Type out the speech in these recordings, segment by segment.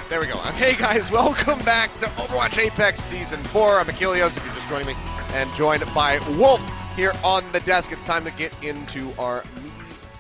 There we go. Hey guys, welcome back to Overwatch Apex Season 4. I'm Achilles, if you're just joining me, and joined by Wolf here on the desk. It's time to get into our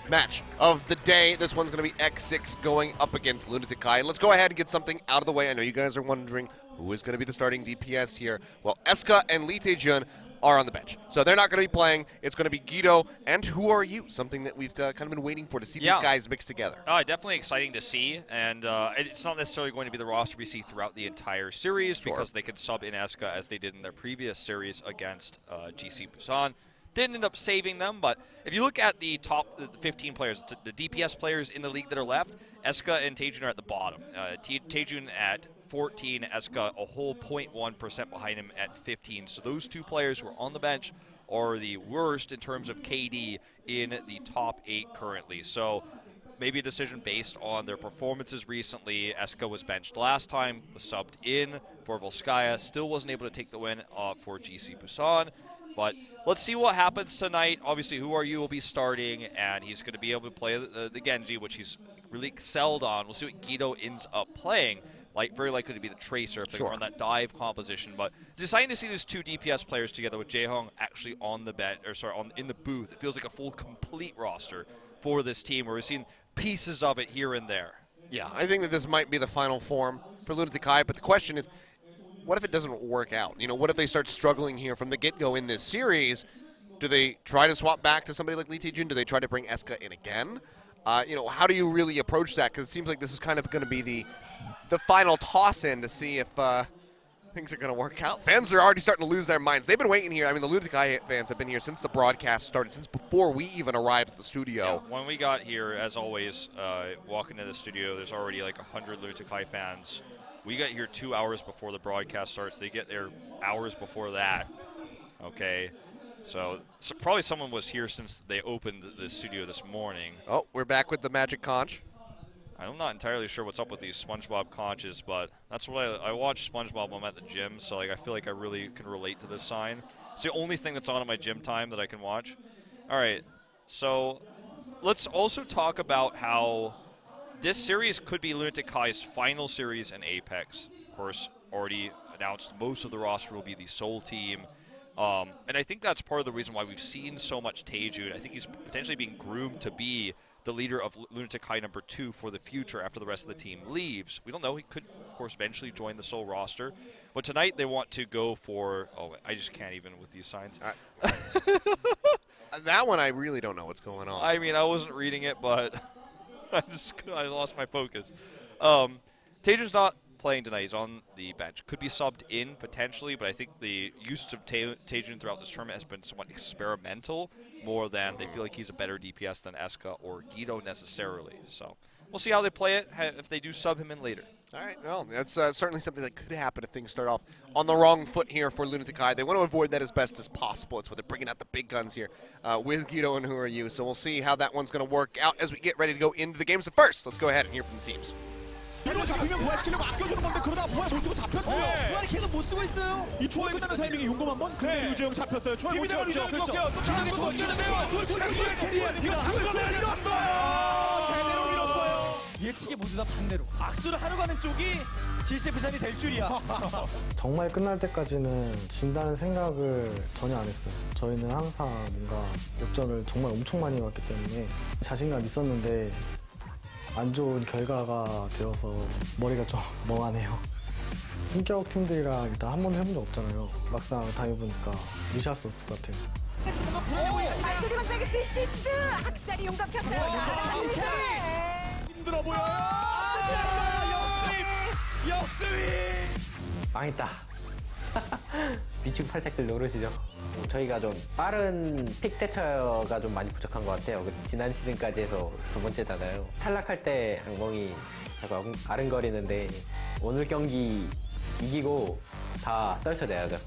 match of the day. This one's going to be X6 going up against Lunatic-Hai. Let's go ahead and get something out of the way. I know you guys are wondering who is going to be the starting DPS here. Well, Eska and Lunatic-Hai are on the bench, so they're not going to be playing. It's going to be Guido and Who Are You, something that we've kind of been waiting for to see these guys mixed together. Definitely exciting to see, and it's not necessarily going to be the roster we see throughout the entire series because they could sub in Eska as they did in their previous series against GC Busan. Didn't end up saving them, but if you look at the top 15 players, the DPS players in the league that are left, Eska and Taejun are at the bottom. Taejun at 14, Eska a whole 0.1% behind him at 15. So those two players who are on the bench are the worst in terms of KD in the top 8 currently. So maybe a decision based on their performances recently. Eska was benched last time, was subbed in for Volskaya, still wasn't able to take the win for GC Busan. But let's see what happens tonight. Obviously, Who Are You will be starting, and he's going to be able to play the Genji, which he's really excelled on. We'll see what Guido ends up playing. Very likely to be the Tracer if they were on that dive composition. But it's exciting to see these two DPS players together with Jaehong actually on the bench, in the booth. It feels like a full, complete roster for this team where we've seen pieces of it here and there. Yeah, I think that this might be the final form for Lunatic-Hai, but the question is, what if it doesn't work out? You know, what if they start struggling here from the get-go in this series? Do they try to swap back to somebody like Lee Taejun? Do they try to bring Eska in again? How do you really approach that? Because it seems like this is kind of going to be the final toss-in to see if things are going to work out. Fans are already starting to lose their minds. They've been waiting here. I mean, the Lunatic-Hai fans have been here since the broadcast started, since before we even arrived at the studio. Yeah, when we got here, as always, walking into the studio, there's already like 100 Lunatic-Hai fans. We got here 2 hours before the broadcast starts. They get there hours before that. Okay. So probably someone was here since they opened the studio this morning. Oh, we're back with the magic conch. I'm not entirely sure what's up with these SpongeBob conches, but that's what I watch SpongeBob when I'm at the gym, so I feel like I really can relate to this sign. It's the only thing that's on at my gym time that I can watch. All right, so let's also talk about how this series could be Lunatic-Hai's final series in Apex. Of course, already announced most of the roster will be the Seoul team. And I think that's part of the reason why we've seen so much Taejun. I think he's potentially being groomed to be the leader of Lunatic-Hai number 2 for the future after the rest of the team leaves. We don't know. He could, of course, eventually join the Seoul roster. But tonight they want to go for... Oh, I just can't even with these signs. That one I really don't know what's going on. I mean, I wasn't reading it, but I lost my focus. Taejun's not playing tonight. He's on the bench. Could be subbed in potentially, but I think the use of Taejun throughout this tournament has been somewhat experimental, more than they feel like he's a better DPS than Eska or Guido necessarily. So we'll see how they play it, if they do sub him in later. All right, well, that's certainly something that could happen if things start off on the wrong foot here for Lunatic-Hai. They want to avoid that as best as possible. It's why they're bringing out the big guns here with Guido and Who Are You. So we'll see how that one's going to work out as we get ready to go into the games. So first, let's go ahead and hear from the teams. 잡히면 부활시키려고 아껴주는 건데 그러다 부활 못 쓰고 잡혔고요. 부활이 계속 못 쓰고 있어요. 이 초월 끝나는 타이밍에 용검 한번. 근데 유재영 잡혔어요. 초월 못 잡죠. 그렇죠. 기능이 좋은데요. 돌돌돌 캐리해야 됩니다. 상관을 잃었어요. 제대로 잃었어요. 예측이 모두 다 반대로 악수를 하러 가는 쪽이 GC 부산이 될 줄이야. 정말 끝날 때까지는 진다는 생각을 전혀 안 했어요. 저희는 항상 뭔가 역전을 정말 엄청 많이 해왔기 때문에 자신감 있었는데 안 좋은 결과가 되어서 머리가 좀 멍하네요. 승격 팀들이랑 일단 한 번도 해본 적 없잖아요. 막상 당해보니까 무시할 수 없을 것 같아요. 소리만 빼길 수 시스 학살이 용감 켰어요. 힘들어 보여요. 역습이. 망했다. 미축 팔짝들 노릇이죠. 저희가 좀 빠른 픽 대처가 좀 많이 부족한 것 같아요. 지난 시즌까지 해서 2번째잖아요. 탈락할 때 항공이 자꾸 아른거리는데 오늘 경기 이기고 다 떨쳐내야죠.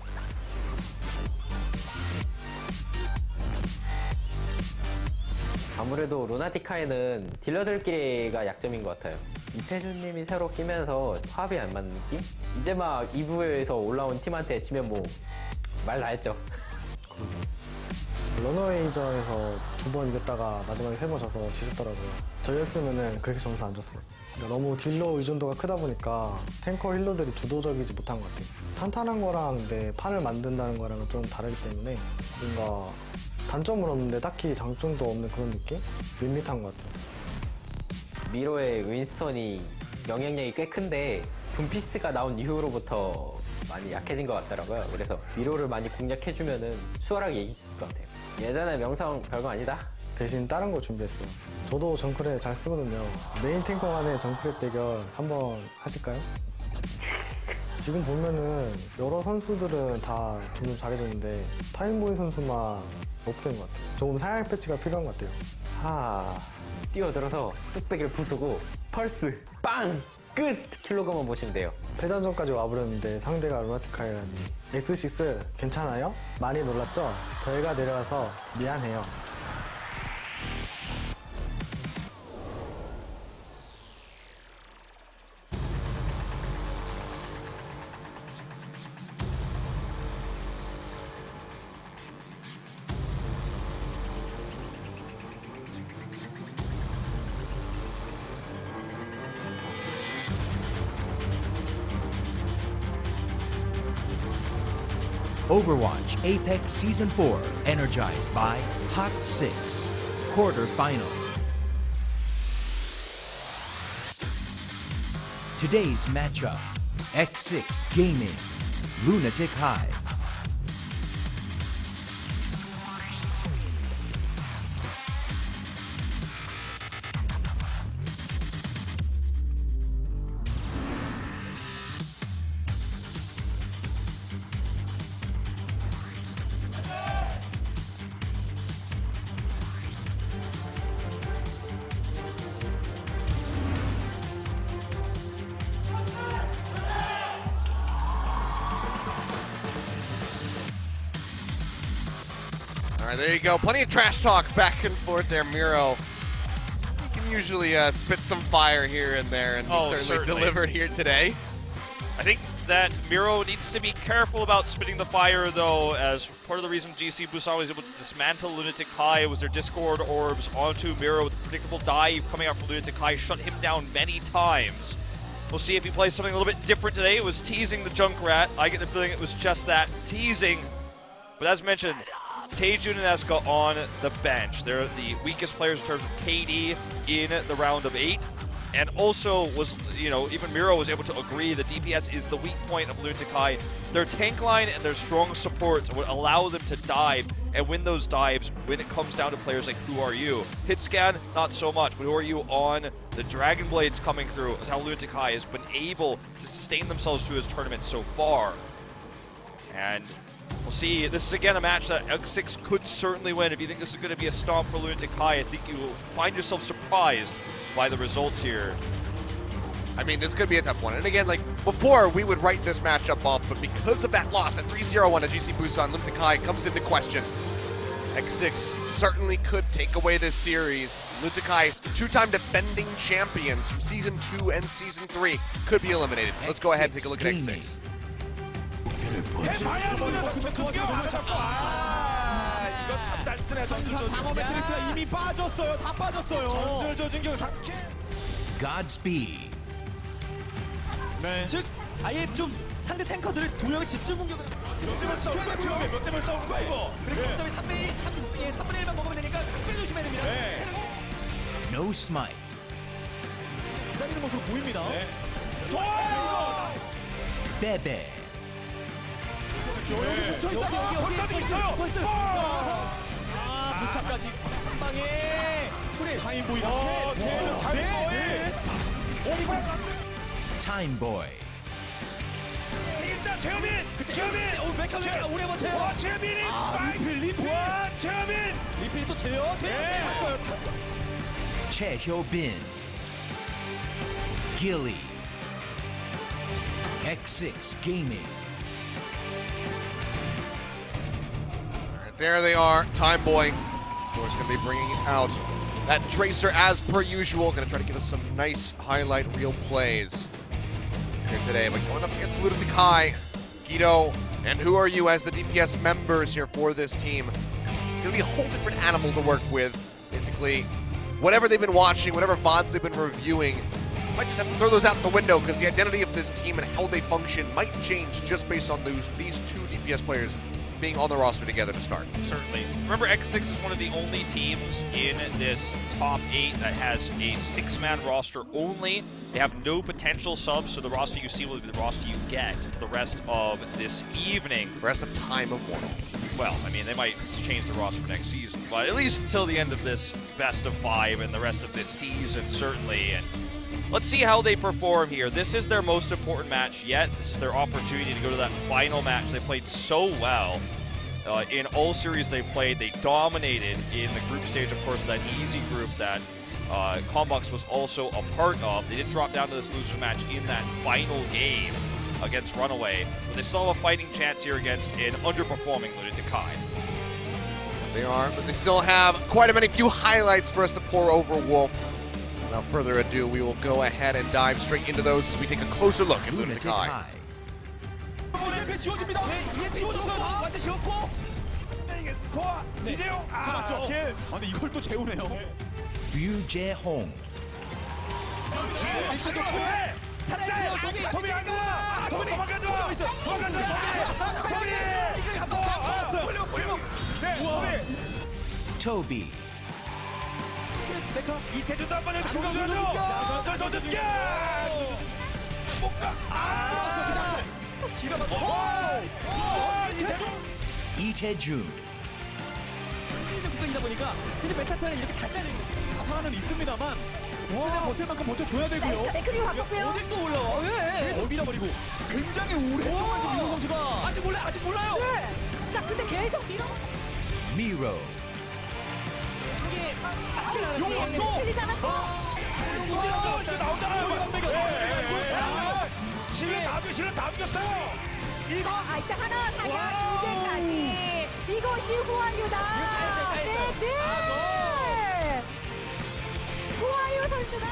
아무래도 루나틱하이는 딜러들끼리가 약점인 것 같아요. 이태준님이 새로 끼면서 화합이 안 맞는 느낌? 이제 막 2부에서 올라온 팀한테 치면 뭐 말 다 했죠. 러너웨이전에서 2번 이겼다가 마지막에 3번 져서 지셨더라고요. 저희였으면은 그렇게 점수 안 줬어요. 그러니까 너무 딜러 의존도가 크다 보니까 탱커 힐러들이 주도적이지 못한 것 같아요. 탄탄한 거랑 내 판을 만든다는 거랑은 좀 다르기 때문에 뭔가 단점은 없는데 딱히 장점도 없는 그런 느낌? 밋밋한 것 같아요. 미로의 윈스턴이 영향력이 꽤 큰데 둠피스트가 나온 이후로부터 많이 약해진 것 같더라고요. 그래서 미로를 많이 공략해주면은 수월하게 이길 수 있을 것 같아요. 예전에 명성 별거 아니다. 대신 다른 거 준비했어요. 저도 정크레 잘 쓰거든요. 메인 탱커 간의 정크레 대결 한번 하실까요? 지금 보면은 여러 선수들은 다 점점 잘해졌는데 타임보이 선수만 업된 것 같아요. 조금 사양 패치가 필요한 것 같아요. 뛰어들어서 뚝배기를 부수고 펄스 빵! 끝! 킬로그만 보시면 돼요. 패전전까지 와버렸는데 상대가 루나틱하이라니. X6 괜찮아요? 많이 놀랐죠? 저희가 내려와서 미안해요. Overwatch Apex Season 4, energized by Hot 6, quarterfinal. Today's matchup, X6-Gaming, Lunatic-Hai. All right, there you go. Plenty of trash talk back and forth there, Miro. He can usually spit some fire here and there, and he certainly delivered here today. I think that Miro needs to be careful about spitting the fire, though, as part of the reason GC Busan was able to dismantle Lunatic-Hai was their Discord orbs onto Miro with a predictable dive coming out from Lunatic-Hai, shut him down many times. We'll see if he plays something a little bit different today. It was teasing the Junkrat. I get the feeling it was just that, teasing. But as mentioned, Taejun and Eska on the bench. They're the weakest players in terms of KD in the round of 8. And also was, even Miro was able to agree that DPS is the weak point of Lunatic-Hai. Their tank line and their strong supports would allow them to dive and win those dives when it comes down to players like Who Are You. Hit scan, not so much, but Who Are You on the Dragon Blades coming through is how Lunatic-Hai has been able to sustain themselves through his tournament so far. And we'll see. This is again a match that X6 could certainly win. If you think this is going to be a stomp for Lunatic-Hai, I think you will find yourself surprised by the results here. I mean, this could be a tough one. And again, like before, we would write this matchup off, but because of that loss, that 3-0-1 to GC Busan, Lunatic-Hai comes into question. X6 certainly could take away this series. Lunatic-Hai, two-time defending champions from Season 2 and Season 3, could be eliminated. Let's go ahead and take a look at X6. 이거 참 잘 쓰네. 방어 매트릭스가 이미 빠졌어요. 다 빠졌어요. 전술 조준경 Godspeed. 네. 즉 아예 좀 상대 탱커들을 두 명의 집중 공격을 몇 대만 싸우는 거야? 몇 대만 싸우는 거야 이거? 그리고 어차피 3분의 1만 먹으면 되니까 각별 조심해야 됩니다. 네. 체력이 No smite. 기다리는 모습 보입니다. 좋아요. Bebe. 여기 붙여있다가 벌써도 있어요. 벌써. 도착까지 한 방에 투레 타임보이가 네. Time Boy. 진짜 최민. 메카메가 오래 버텨요. 최민이. 리필. 최민. 리필이 또 돼요. 탔어요. Chehyobin. Gilly. X6-Gaming. There they are, Time Boy. Of course, going to be bringing out that Tracer as per usual. Going to try to give us some nice highlight reel plays here today. But going up against Lunatic-Hai, Guido, and Who Are You as the DPS members here for this team. it's going to be a whole different animal to work with. Basically, whatever they've been watching, whatever VODs they've been reviewing, might just have to throw those out the window because the identity of this team and how they function might change just based on these two DPS players being on the roster together to start. Certainly. Remember, X6 is one of the only teams in this top 8 that has a 6-man roster only. They have no potential subs, so the roster you see will be the roster you get for the rest of this evening. The rest of Time of Mortal. Well, I mean, they might change the roster for next season, but at least until the end of this best of 5 and the rest of this season, certainly. And let's see how they perform here. This is their most important match yet. This is their opportunity to go to that final match. They played so well. In all series they played, they dominated in the group stage, of course, that easy group that Combox was also a part of. They didn't drop down to this loser's match in that final game against Runaway, but they still have a fighting chance here against an underperforming Lunatic-Hai. They are, but they still have quite a many few highlights for us to pour over Wolf. So without further ado, we will go ahead and dive straight into those as we take a closer look at Lunatic-Hai. Lunatic-Hai. 이게 지워집니다. 이게 지워졌어요. 완전 지웠고. 근데 이게 고아 이대용 잡았죠. 킬. 아 근데 이걸 또 재우네요. 류재홍. 살아요. 도비 안 가. 도비 도망가죠. 도망가죠. 도비. 이거 한번 다 돌려. 네. 도비. Toby. 데카 이태준도 한 번에 공격하죠. 던져줄게. 뭔가 기가 막혀. 이태준. 스피드 구간이다 보니까 근데 메타타는 이렇게 다 잘려 있어요. 하나는 있습니다만 최대한 버틸 만큼 버텨줘야 되고요. 에스카 맥크리로 바꿨고요. 어딜 또 올라와? 왜? 계속 밀어버리고 굉장히 오랫동안 지금 이호 선수가 아직 몰라요. 네. 자, 근데 계속 밀어. Miro. 이게 맞지 않아요. 용감도 틀리지 않았고. 이거 나오잖아요. 실은 다 죽였어요. 이거 일단 하나 사냥 2개까지. 이것이 후아유다. 네. 후아유 선수가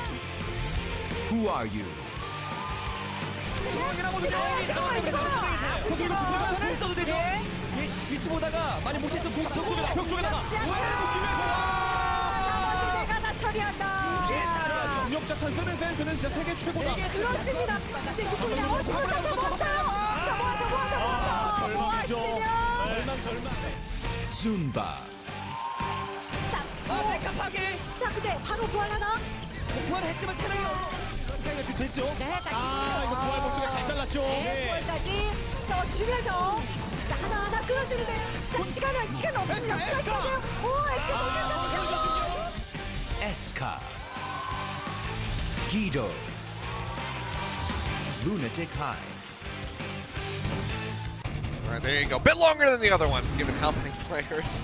Who are you? 공 써도 되죠? 위치 보다가 많이 못 쳤어. 공 쏘고 벽 쪽에다가 내가 다 처리한다. 중력자탄 쓰는 센스는 진짜 세계 최고다. 그렇습니다. 근데 이분이 나와 절망이죠. 절망. Zumba. 메카 파괴. 자, 근데 바로 부활하나? 부활했지만 체력이 그러니까 좀 됐죠. 네, 자, 이거 부활 복수가 잘 잘랐죠. 네, 부활까지 써주면서 자, 하나하나 끌어주는데 자, 시간 없습니다. 에스카. 오, 에스카 정리한다. Eska. Guido. Lunatic-Hai. All right, there you go. A bit longer than the other ones, given how many players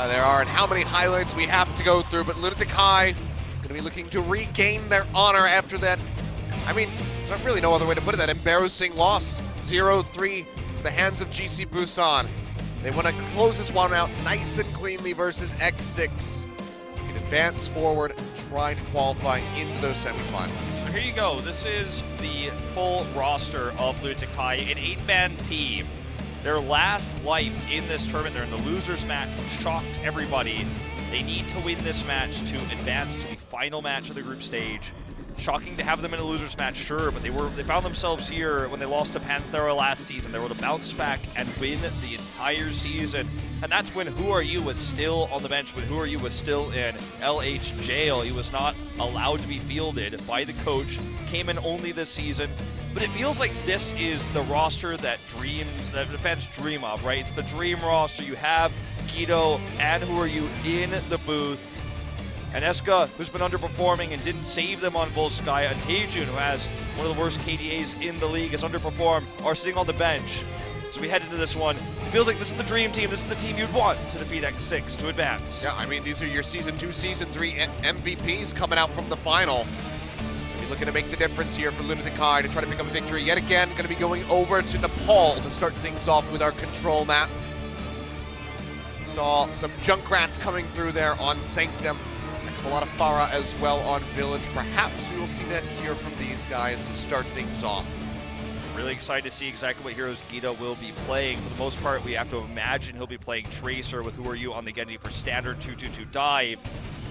there are and how many highlights we have to go through. But Lunatic-Hai going to be looking to regain their honor after that. I mean, there's really no other way to put it. That embarrassing loss, 0-3, the hands of GC Busan. They want to close this one out nice and cleanly versus X6. So you can advance forward and try to qualify into those semifinals. So here you go. This is the full roster of Lunatic-Hai, an 8-man team. Their last life in this tournament, they're in the losers match, which shocked everybody. They need to win this match to advance to the final match of the group stage. Shocking to have them in a losers match, sure, but they found themselves here when they lost to Panthera last season. They were able to bounce back and win the entire season. And that's when Who Are You was still on the bench, when Who Are You was still in LH jail. He was not allowed to be fielded by the coach, came in only this season. But it feels like this is the roster that the fans dream of, right? It's the dream roster. You have Guido and Who Are You in the booth. And Eska, who's been underperforming and didn't save them on Volskaya, and Taejun, who has one of the worst KDAs in the league, has underperformed, are sitting on the bench. So we head into this one. It feels like this is the dream team. This is the team you'd want to defeat X6 to advance. Yeah, I mean, these are your Season 2, Season 3 MVPs coming out from the final. Be looking to make the difference here for Lunatic-Hai to try to pick up a victory yet again. Going to be going over to Nepal to start things off with our control map. Saw some Junkrats coming through there on Sanctum. A lot of Farah as well on Village. Perhaps we will see that here from these guys to start things off. Really excited to see exactly what heroes Guido will be playing. For the most part, we have to imagine he'll be playing Tracer with Who Are You on the Genji for standard 2-2-2 dive.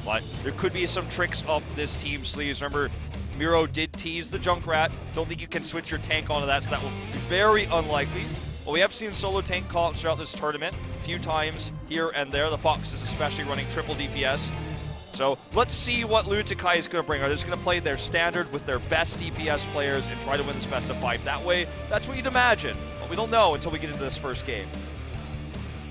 But there could be some tricks up this team's sleeves. Remember, Miro did tease the Junkrat. Don't think you can switch your tank onto that, so that will be very unlikely. But we have seen solo tank call-ups throughout this tournament a few times here and there. The Fox is especially running triple DPS. So let's see what Lunatic-Hai is going to bring. Are they just going to play their standard with their best DPS players and try to win this best of 5 that way? That's what you'd imagine. But we don't know until we get into this first game.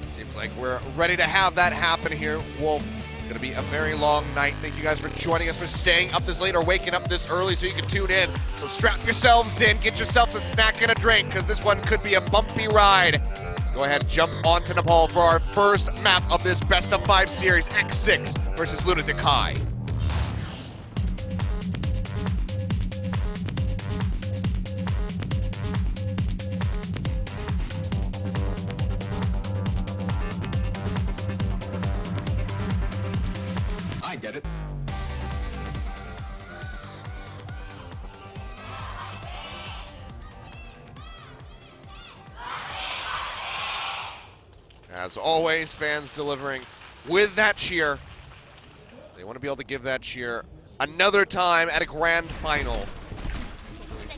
Seems like we're ready to have that happen here, Wolf. It's going to be a very long night. Thank you guys for joining us, for staying up this late or waking up this early so you can tune in. So strap yourselves in, get yourselves a snack and a drink, because this one could be a bumpy ride. Let's go ahead and jump onto Nepal for our first map of this best of 5 series, X6 versus Lunatic-Hai. I get it. As always, fans delivering with that cheer. They want to be able to give that cheer another time at a grand final.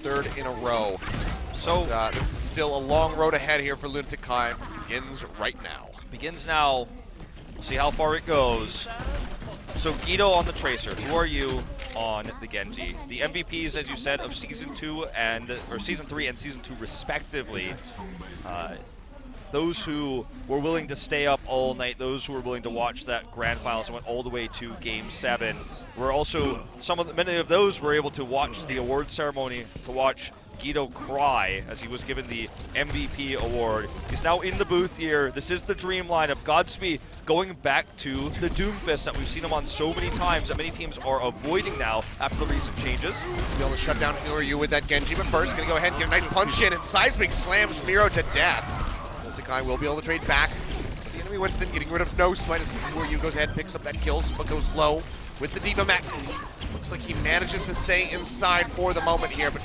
3rd in a row. So this is still a long road ahead here for Lunatic-Hai. Begins right now. Begins now. We'll see how far it goes. So Guido on the Tracer. Who Are You on the Genji? The MVPs, as you said, of Season 3 and Season 2 respectively. Those who were willing to stay up all night, those who were willing to watch that grand finals and went all the way to Game 7, were also many of those were able to watch the award ceremony, to watch Guido cry as he was given the MVP award. He's now in the booth here. This is the dream lineup. Godspeed going back to the Doomfist that we've seen him on so many times that many teams are avoiding now after the recent changes. He's to be able to shut down Who Are You with that Genji, but first gonna go ahead and get a nice punch in, and Seismic slams Miro to death. Lunatic-Hai will be able to trade back. The enemy Winston getting rid of no smite as Who Are You goes ahead and picks up that kill, but goes low with the D.Va mech. Looks like he manages to stay inside for the moment here, but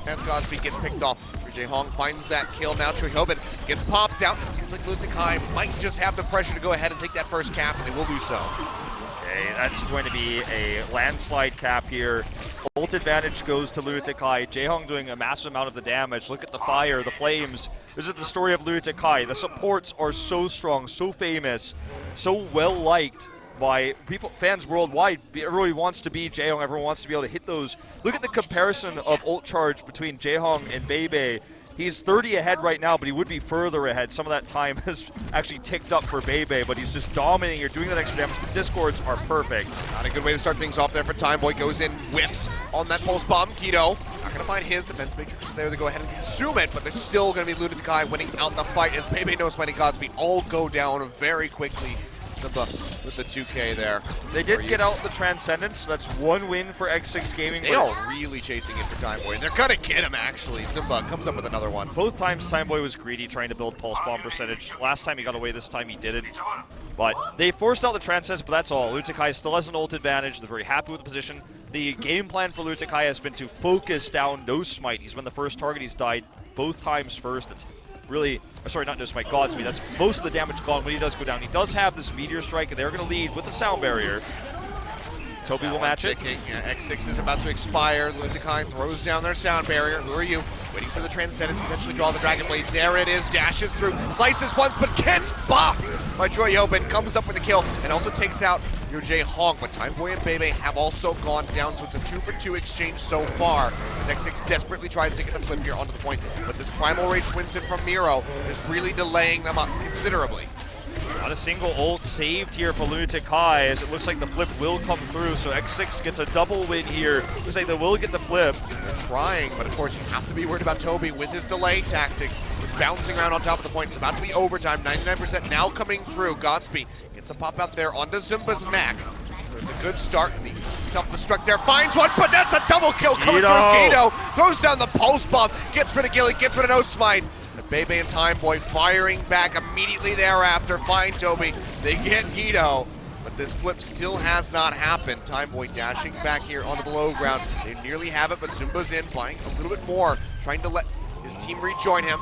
as Godspeed gets picked off, Jae Hong finds that kill. Now Choi Hyobin gets popped out. It seems like Lunatic-Hai might just have the pressure to go ahead and take that first cap, and they will do so. Okay, that's going to be a landslide cap here. Ult advantage goes to Lunatic-Hai. Jae Hong doing a massive amount of the damage. Look at the fire, the flames. This is the story of Lunatic-Hai. The supports are so strong, so famous, so well liked by fans worldwide. Everybody wants to be Jae Hong. Everyone wants to be able to hit those. Look at the comparison of ult charge between Jae Hong and Bebe. He's 30 ahead right now, but he would be further ahead. Some of that time has actually ticked up for Bebe, but he's just dominating. You're doing that extra damage. The discords are perfect. Not a good way to start things off there for Timeboy. Goes in, whiffs on that pulse bomb. Guido not going to find his defense matrix there to go ahead and consume it, but there's still going to be Lunatic-Hai winning out the fight as Bebe, No Smite, and Godspeed all go down very quickly. Simba with the 2K there. They did get out the Transcendence, so that's one win for X6-Gaming. They are really chasing it for Timeboy, and they're going to get him, actually. Simba comes up with another one. Both times Timeboy was greedy, trying to build pulse bomb percentage. Last time he got away, this time he didn't. But they forced out the Transcendence, but that's all. Lunatic-Hai still has an ult advantage. They're very happy with the position. The game plan for Lunatic-Hai has been to focus down No Smite. He's been the first target. He's died both times first. It's really, sorry, not No Smite, Godspeed. That's most of the damage gone when he does go down. He does have this Meteor Strike, and they're going to lead with the sound barrier. Toby will match it. Yeah, X6 is about to expire. Lunatic-Hai throws down their sound barrier. Who Are You? Waiting for the Transcendence, potentially draw the Dragon Blade. There it is, dashes through, slices once, but gets bopped by Choi Hyobin. Comes up with a kill, and also takes out your Jae Hong. But Timeboy and Bebe have also gone down, so it's a 2-for-2 exchange so far. As X6 desperately tries to get the flip here onto the point, but this Primal Rage Winston from Miro is really delaying them up considerably. Not a single ult saved here for Lunatic-Hai, as it looks like the flip will come through, so X6 gets a double win here. Looks like they will get the flip. They're trying, but of course you have to be worried about Toby with his delay tactics. He's bouncing around on top of the point. It's about to be overtime. 99% now coming through. Godspeed gets a pop out there onto Zumba's mech. So it's a good start. The self-destruct there finds one, but that's a double kill coming through. Guido throws down the pulse bomb, gets rid of Gilly, gets rid of No Smite. Bebe and Timeboy firing back immediately thereafter. Find Toby. They get Guido, but this flip still has not happened. Timeboy dashing back here onto the low ground. They nearly have it, but Zumba's in, buying a little bit more, trying to let His team rejoin him.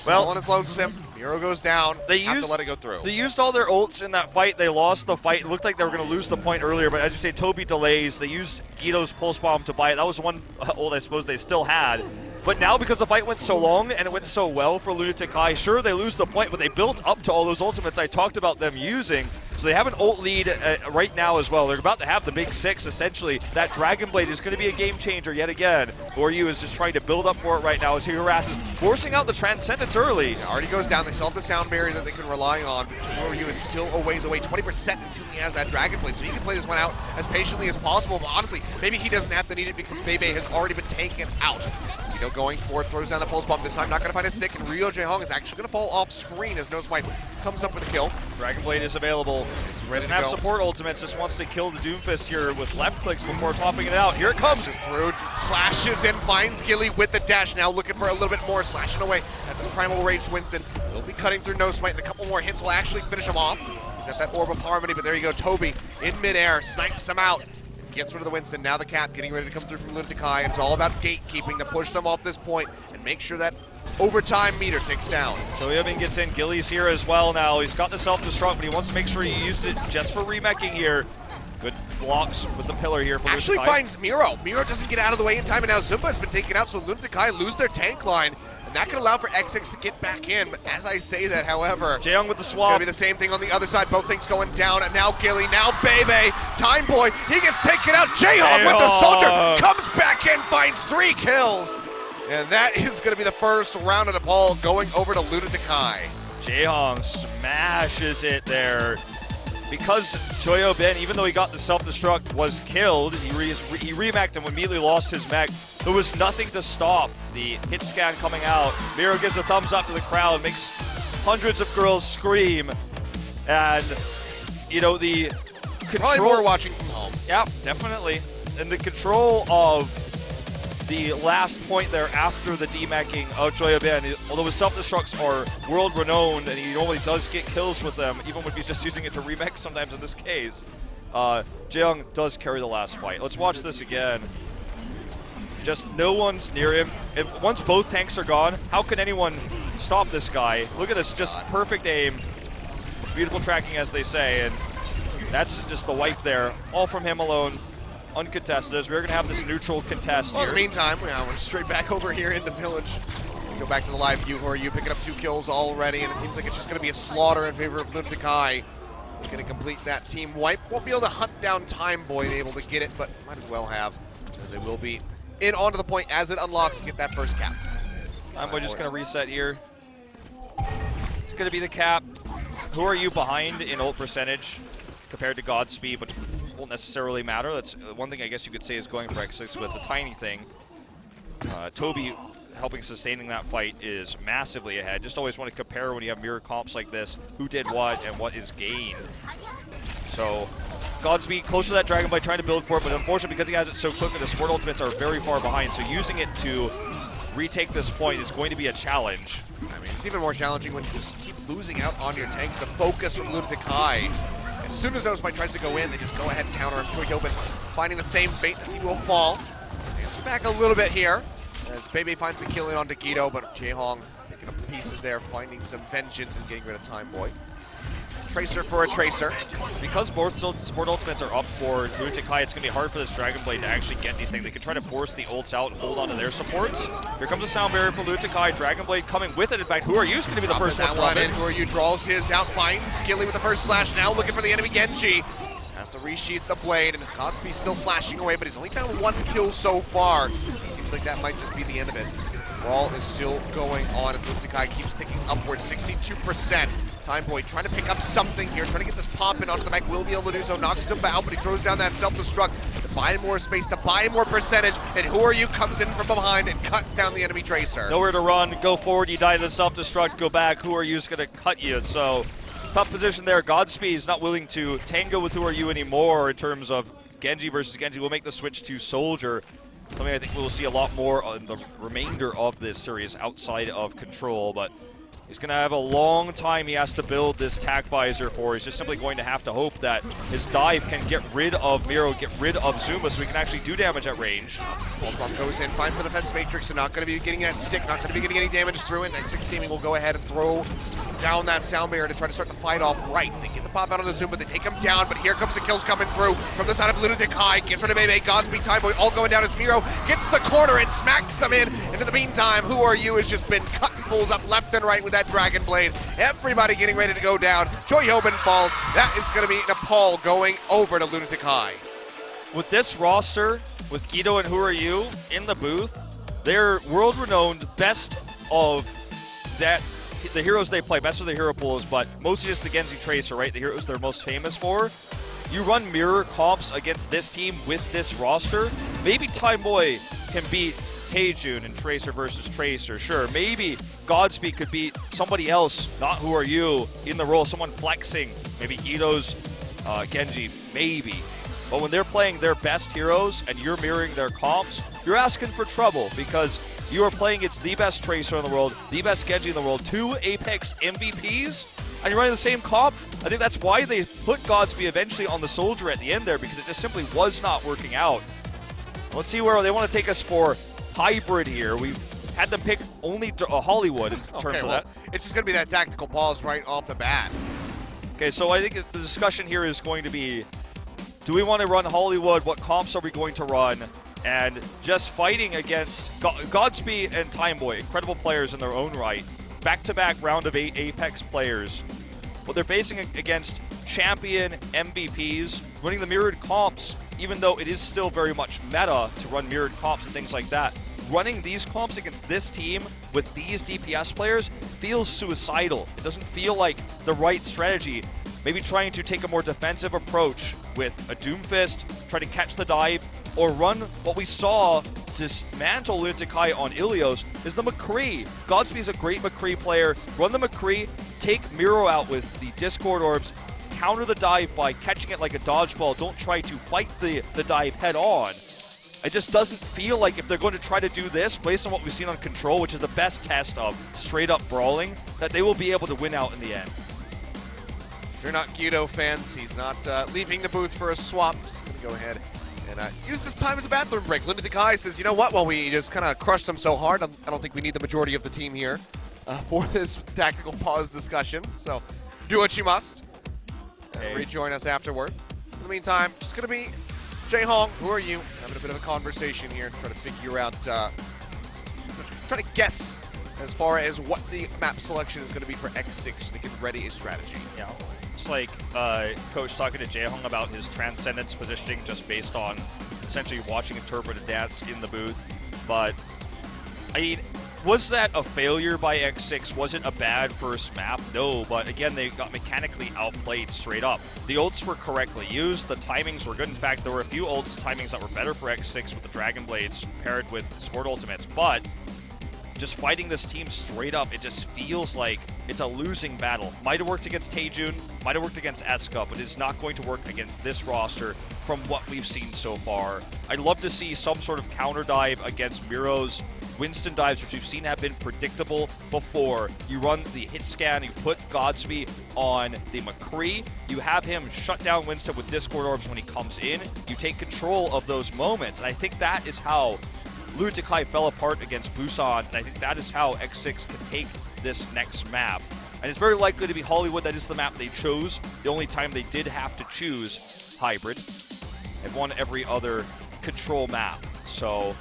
Well, Still on his lonesome. Miro goes down. They have used, to let it go through. They used all their ults in that fight. They lost the fight. It looked like they were going to lose the point earlier, but as you say, Toby delays. They used Guido's pulse bomb to buy it. That was one ult I suppose they still had. But now, because the fight went so long and it went so well for Lunatic-Hai, sure, they lose the point, but they built up to all those ultimates I talked about them using. So they have an ult lead right now as well. They're about to have the big 6, essentially. That Dragon Blade is going to be a game changer yet again. Goryu is just trying to build up for it right now as he harasses, forcing out the Transcendence early. Yeah, already goes down. They still have the sound barrier that they can rely on. Goryu is still a ways away, 20% until he has that Dragon Blade. So he can play this one out as patiently as possible. But honestly, maybe he doesn't have to need it because Bebe has already been taken out. Going for it, throws down the pulse bomb. This time not going to find a stick, and Ryo Jae-Hong is actually going to fall off screen as Nosemind comes up with a kill. Dragon Blade is available. It's ready Doesn't to have go. Support ultimates, just wants to kill the Doomfist here with left clicks before popping it out. Here it comes. Through, slashes in, finds Gilly with the dash. Now looking for a little bit more, slashing away at this Primal Rage Winston. He'll be cutting through Nosemind, and a couple more hits will actually finish him off. He's got that Orb of Harmony, but there you go. Toby in midair, snipes him out. Gets rid of the Winston. Now the Cap getting ready to come through from Lunatic-Hai. It's all about gatekeeping to push them off this point and make sure that overtime meter ticks down. Choyobin gets in. Gilly's here as well now. He's got the self-destruct, but he wants to make sure he uses it just for remeching here. Good blocks with the pillar here for Actually Lunatic-Hai. finds Miro. Miro doesn't get out of the way in time, and now Zumba has been taken out, so Lunatic-Hai lose their tank line. And that could allow for X6 to get back in. But as I say that, however, Jaeyoung with the it's going swap. to be the same thing on the other side. Both things going down. And now Gilly, now Bebe. Time Boy, he gets taken out. Jaeyoung with the soldier comes back in, finds 3 kills. And that is going to be the first round of the ball going over to Lunatic-Hai. Jaeyoung smashes it there. Because Choyobin, even though he got the self-destruct, was killed, he remech'd and immediately lost his mech. There was nothing to stop the hit scan coming out. Miro gives a thumbs up to the crowd, makes hundreds of girls scream. And, you know, the control... Probably more watching from home. Yeah, definitely. And the control of the last point there after the demeching of Choyobin, although his self-destructs are world-renowned and he normally does get kills with them, even when he's just using it to remech sometimes in this case, Jaeyoung does carry the last fight. Let's watch this again. Just no one's near him. Once both tanks are gone, how can anyone stop this guy? Look at this, just perfect aim. Beautiful tracking, as they say, and that's just the wipe there. All from him alone. Uncontested, as we're going to have this neutral contest Well, here. in the meantime, we're straight back over here in the village. Go back to the live view. Who are you picking up 2 kills already? And it seems like it's just going to be a slaughter in favor of Lunatic-Hai. He's going to complete that team wipe. Won't be able to hunt down Time Boy and able to get it, but might as well have, as they will be in onto the point as it unlocks to get that first cap. Time Boy just going to reset here. It's going to be the cap. Who are you behind in ult percentage compared to Godspeed, but won't necessarily matter. That's one thing I guess you could say is going for X6, but it's a tiny thing. Toby helping sustaining that fight is massively ahead. Just always want to compare when you have mirror comps like this, who did what and what is gained. So Godspeed close to that Dragon Blade, trying to build for it, but unfortunately because he has it so quickly, the support ultimates are very far behind. So using it to retake this point is going to be a challenge. I mean, it's even more challenging when you just keep losing out on your tanks. The focus from Lunatic-Hai. As soon as Nosemind tries to go in, they just go ahead and counter him. Choyobin finding the same fate as he will fall. It's back a little bit here as Bebe finds the kill in onto Guido, but Jae-Hong picking up the pieces there, finding some vengeance and getting rid of Time Boy. Tracer for a Tracer. Because both support ultimates are up for Lunatic-Hai, it's going to be hard for this Dragon Blade to actually get anything. They can try to force the ults out and hold on to their supports. Here comes the sound barrier for Lunatic-Hai. Dragon Blade coming with it. In fact, Who Are You is going to be the first one from it. Who Are You draws his out, finds Skilly with the first slash. Now looking for the enemy Genji. Has to resheath the blade, and Godspeed still slashing away, but he's only found 1 kill so far. It seems like that might just be the end of it. Brawl is still going on as Lunatic-Hai keeps ticking upward, 62%. Time Boy trying to pick up something here, trying to get this pop in onto the mech. Will be able to do so, knocks him out, but he throws down that self-destruct to buy more space, to buy more percentage, and Who Are You comes in from behind and cuts down the enemy Tracer. Nowhere to run, go forward, you die to the self-destruct, go back, Who Are You is going to cut you, so tough position there. Godspeed is not willing to tango with Who Are You anymore in terms of Genji versus Genji. We'll make the switch to Soldier. Something I think we'll see a lot more on the remainder of this series outside of Control, but He's going to have a long time he has to build this tack visor for. He's just simply going to have to hope that his dive can get rid of Miro, get rid of Zuma, so he can actually do damage at range. Pulse Bomb goes in, finds the defense matrix, and not going to be getting that stick, not going to be getting any damage through it. X6-Gaming will go ahead and throw down that sound barrier to try to start the fight off right. They get the pop out on the Zuma, they take him down, but here comes the kills coming through from the side of Lunatic-Hai. Gets rid of Bebe, Godspeed, Timeboy, all going down as Miro gets the corner and smacks him in. And in the meantime, Who Are You has just been cutting fools up left and right with that Dragon Blade. Everybody getting ready to go down. Choi Hyobin falls. That is going to be Nepal going over to Lunatic-Hai. With this roster, with Guido and Who Are You in the booth, they're world-renowned, best of that, the heroes they play, best of the hero pools, but mostly just the Genji Tracer, right? The heroes they're most famous for. You run mirror comps against this team with this roster, maybe Timeboy can beat Taejun and Tracer versus Tracer, sure. Maybe Godspeed could beat somebody else, not Who Are You, in the role, someone flexing. Maybe Guido's Genji, maybe. But when they're playing their best heroes and you're mirroring their comps, you're asking for trouble because you are playing against the best Tracer in the world, the best Genji in the world, 2 Apex MVPs, and you're running the same comp. I think that's why they put Godspeed eventually on the Soldier at the end there, because it just simply was not working out. Let's see where they want to take us for hybrid here. We've had them pick only Hollywood in terms of that. It's just going to be that tactical pause right off the bat. Okay, so I think the discussion here is going to be, do we want to run Hollywood? What comps are we going to run? And just fighting against Godspeed and Timeboy, incredible players in their own right. Back-to-back round of 8 Apex players. But they're facing against champion MVPs, running the mirrored comps, even though it is still very much meta to run mirrored comps and things like that. Running these comps against this team with these DPS players feels suicidal. It doesn't feel like the right strategy. Maybe trying to take a more defensive approach with a Doomfist, try to catch the dive, or run what we saw dismantle Lunatic-Hai on Ilios is the McCree. Godspeed's a great McCree player. Run the McCree, take Miro out with the Discord Orbs, counter the dive by catching it like a dodgeball. Don't try to fight the dive head on. It just doesn't feel like if they're going to try to do this, based on what we've seen on Control, which is the best test of straight-up brawling, that they will be able to win out in the end. If you're not Guido fans, he's not leaving the booth for a swap. Just going to go ahead and use this time as a bathroom break. Lunatic-Hai says, you know what? Well, we just kind of crushed them so hard, I don't think we need the majority of the team here for this tactical pause discussion. So do what you must. And rejoin us afterward. In the meantime, just going to be Jae Hong, Who Are You? Having a bit of a conversation here to try to figure out, try to guess as far as what the map selection is going to be for X6 so they can ready a strategy. Yeah. It's like Coach talking to Jae Hong about his Transcendence positioning just based on essentially watching Interpreted Dance in the booth. But, I mean, was that a failure by X6? Was it a bad first map? No, but again, they got mechanically outplayed straight up. The ults were correctly used, the timings were good. In fact, there were a few ults timings that were better for X6 with the Dragon Blades paired with Sport Ultimates, but just fighting this team straight up, it just feels like it's a losing battle. Might have worked against Taejun, might have worked against Eska, but it's not going to work against this roster from what we've seen so far. I'd love to see some sort of counter dive against Miro's Winston dives, which we've seen have been predictable before. You run the hit scan, you put Godspeed on the McCree, you have him shut down Winston with Discord Orbs when he comes in, you take control of those moments, and I think that is how Lunatic-Hai fell apart against Busan, and I think that is how X6 can take this next map. And it's very likely to be Hollywood. That is the map they chose. The only time they did have to choose hybrid. They've won every other control map. So,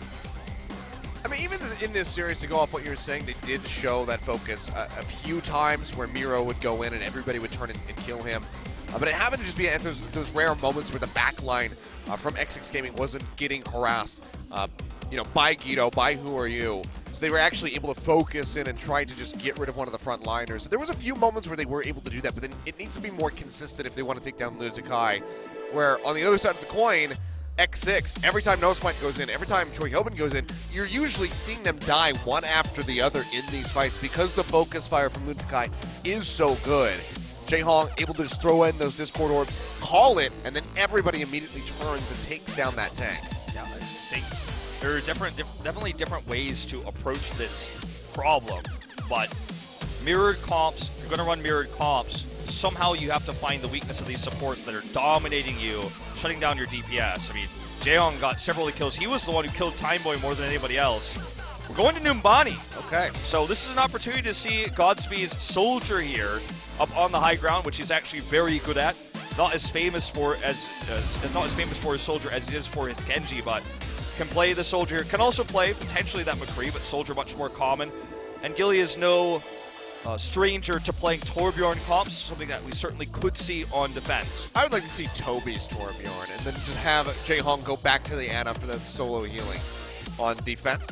I mean, even in this series, to go off what you were saying, they did show that focus a few times where Miro would go in and everybody would turn and kill him. But it happened to just be at those rare moments where the backline from X6-Gaming wasn't getting harassed, you know, by Guido, by Who Are You. So they were actually able to focus in and try to just get rid of one of the front liners. There was a few moments where they were able to do that, but then it needs to be more consistent if they want to take down Lunatic-Hai, where on the other side of the coin, X6, every time Nosepoint goes in, every time Choi Hyobin goes in, you're usually seeing them die one after the other in these fights because the focus fire from Lunatic-Hai is so good. Jae Hong able to just throw in those Discord Orbs, call it, and then everybody immediately turns and takes down that tank. Yeah, I think there are definitely different ways to approach this problem, but mirrored comps, you're going to run mirrored comps, somehow you have to find the weakness of these supports that are dominating you, shutting down your DPS. I mean, Jaehyung got several of the kills. He was the one who killed Timeboy more than anybody else. We're going to Numbani. Okay. So this is an opportunity to see Godspeed's Soldier here up on the high ground, which he's actually very good at. Not as famous for his Soldier as he is for his Genji, but can play the Soldier here. Can also play potentially that McCree, but Soldier much more common. And Gilly is no stranger to playing Torbjorn comps, something that we certainly could see on defense. I would like to see Toby's Torbjorn and then just have Jaehyung go back to the Ana for that solo healing on defense.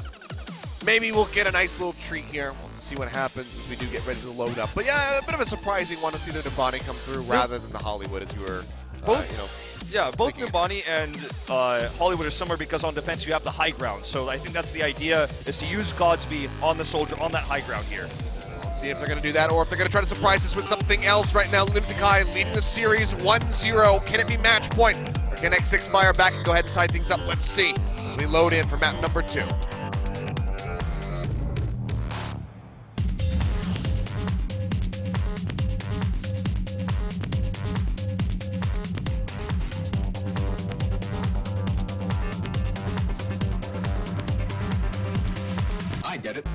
Maybe we'll get a nice little treat here. We'll have to see what happens as we do get ready to load up. But yeah, a bit of a surprising one to see the Numbani come through rather than the Hollywood as you were, Yeah, both Numbani and Hollywood are similar because on defense you have the high ground. So I think that's the idea, is to use Godspeed on the Soldier on that high ground here. Let's see if they're going to do that or if they're going to try to surprise us with something else. Right now, Lunatic-Hai leading the series 1-0. Can it be match point? Or can X6 fire back and go ahead and tie things up? Let's see as we load in for map number 2. I get it.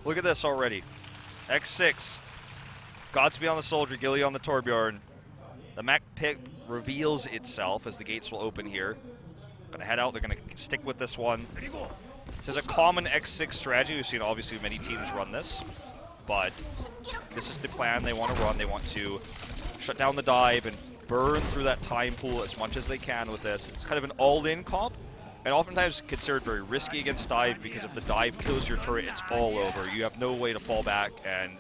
Look at this already. X6. Godspeed on the Soldier, Gilly on the Torbjorn. The mech pick reveals itself as the gates will open here. Gonna head out, they're gonna stick with this one. This is a common X6 strategy. We've seen obviously many teams run this, but this is the plan they want to run. They want to shut down the dive and burn through that time pool as much as they can with this. It's kind of an all-in comp, and oftentimes considered very risky against dive because if the dive kills your turret, it's all over. You have no way to fall back, and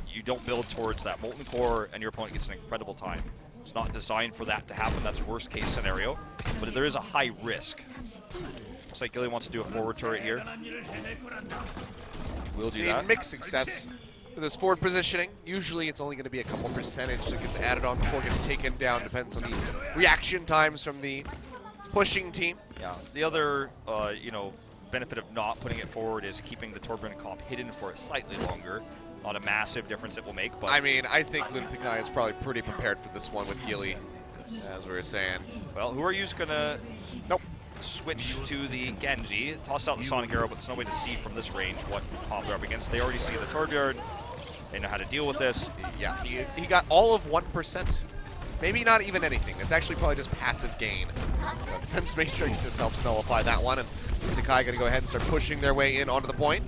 you don't build towards that Molten Core, and your opponent gets an incredible time. It's not designed for that to happen. That's worst case scenario, but there is a high risk. Looks like Gilly wants to do a forward turret here. We'll do that. Mixed success with this forward positioning. Usually it's only going to be a couple percentage that gets added on before it gets taken down. Depends on the reaction times from the pushing team. Yeah. The other, benefit of not putting it forward is keeping the Torbjorn comp hidden for slightly longer. Not a massive difference it will make, but I mean, I think Lunatic-Hai is probably pretty prepared for this one with Gilly, as we were saying. Well, who are you gonna switch to the Genji? Toss out the Sonic Arrow, but there's no way to see from this range what comp they're up against. They already see the Torbjorn. They know how to deal with this. Yeah, he got all of 1%. Maybe not even anything. That's actually probably just passive gain. So Defense Matrix just helps nullify that one. And Lunatic-Hai going to go ahead and start pushing their way in onto the point.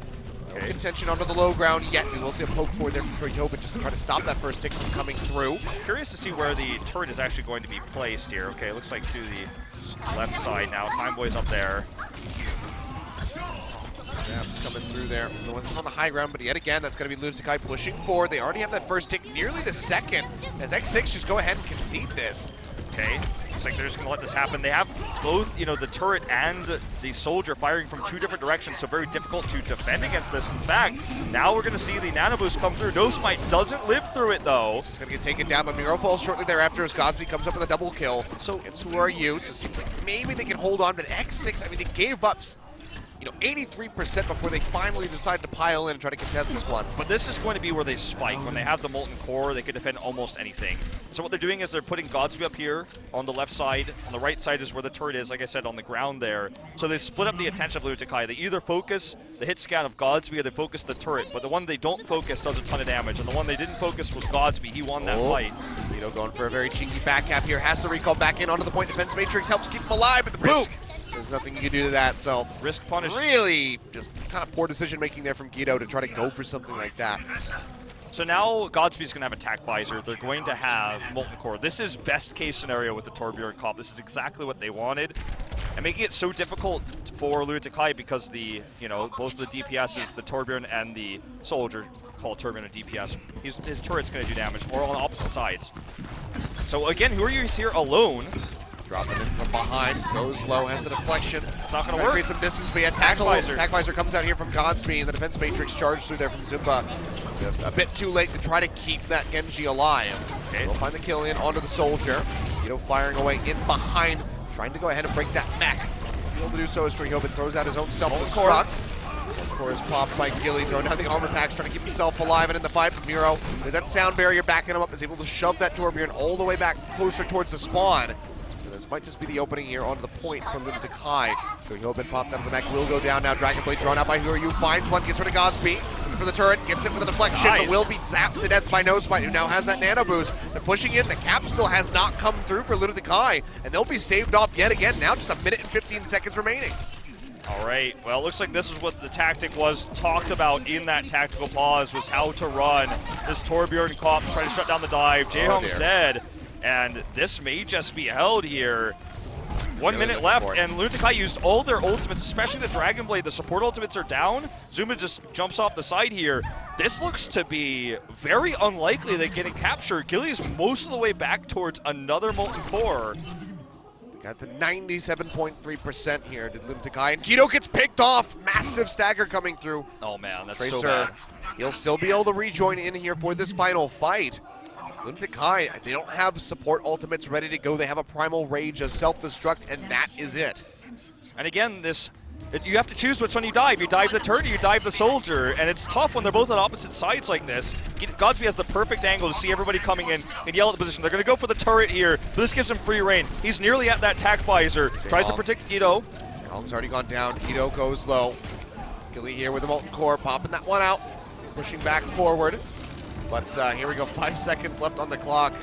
No contention onto the low ground yet. We will see a poke forward there from Troy Tobin just to try to stop that first tick from coming through. Curious to see where the turret is actually going to be placed here. Okay, it looks like to the left side now. Timeboy's up there. Jabs coming through there. The one's on the high ground, but yet again, that's going to be Lunatic-Hai pushing forward. They already have that first tick, nearly the second, as X6 just go ahead and concede this. Okay, looks like they're just going to let this happen. They have both, the turret and the Soldier firing from two different directions, so very difficult to defend against this. In fact, now we're going to see the Nano Boost come through. No Smite doesn't live through it, though. It's just going to get taken down, but Miro falls shortly thereafter as Godspeed comes up with a double kill. So it's who are you? So it seems like maybe they can hold on, but X6, I mean, they gave up 83% before they finally decided to pile in and try to contest this one. But this is going to be where they spike. When they have the Molten Core, they can defend almost anything. So what they're doing is they're putting Godspeed up here on the left side. On the right side is where the turret is, like I said, on the ground there. So they split up the attention of Lunatic-Hai. They either focus the hit scan of Godspeed or they focus the turret. But the one they don't focus does a ton of damage. And the one they didn't focus was Godspeed. He won that fight. Vito going for a very cheeky back cap here. Has to recall back in onto the point. Defense Matrix helps keep him alive, but the boom! There's nothing you can do to that, so risk punish. Really just kind of poor decision making there from Guido to try to go for something like that. So now Godspeed's going to have Attack Visor. They're going to have Molten Core. This is best case scenario with the Torbjorn comp. This is exactly what they wanted. And making it so difficult for Lunatic-Hai because both the DPSs, the Torbjorn and the Soldier, called Torbjorn a DPS, his turret's going to do damage, or on opposite sides. So again, who are you here alone? Dropping in from behind, goes low, has the deflection. It's not going to work. Create some distance, but yeah, Attack Visor comes out here from Godspeed, and the Defense Matrix charged through there from Zumba. Just a bit too late to try to keep that Genji alive. Okay. We'll find the kill in onto the Soldier. Guido firing away in behind, trying to go ahead and break that mech. Able to do so as Trihobin throws out his own self-destruct. Of course, popped by Gilly, throwing down the armor packs, trying to keep himself alive, and in the fight, Miro, with that sound barrier backing him up, is able to shove that Torbjorn all the way back closer towards the spawn. And this might just be the opening here onto the point from Lunatic-Hai. Trihobin popped out of the mech, will go down now. Dragonblade thrown out by Who Are You, finds one, gets rid of Godspeed. For the turret, gets it with a deflection, but will be zapped to death by Nosebite, who now has that nano boost. They're pushing in, the cap still has not come through for Lunatic-Hai, and they'll be staved off yet again, now just 1 minute and 15 seconds remaining. All right, well, it looks like this is what the tactic was talked about in that tactical pause, was how to run this Torbjorn comp, try to shut down the dive. Jaehong's dead, and this may just be held here. 1 minute left, and Lunatic-Hai used all their ultimates, especially the Dragonblade. The support ultimates are down. Zuma just jumps off the side here. This looks to be very unlikely that getting captured. Gilly is most of the way back towards another Molten Core. Got the 97.3% here, did Lunatic-Hai, and Guido gets picked off. Massive stagger coming through. Oh man, that's Tracer, so bad. he'll still be able to rejoin in here for this final fight. Lunatic-Hai, they don't have support ultimates ready to go. They have a Primal Rage, a self-destruct, and that is it. And again, you have to choose which one you dive. You dive the turret or you dive the soldier, and it's tough when they're both on opposite sides like this. Godspeed has the perfect angle to see everybody coming in and yell at the position. They're going to go for the turret here, but this gives him free reign. He's nearly at that tack visor. Tries to protect Guido. Hong's already gone down. Guido goes low. Gilly here with the Molten Core, popping that one out, pushing back forward. But here we go, 5 seconds left on the clock.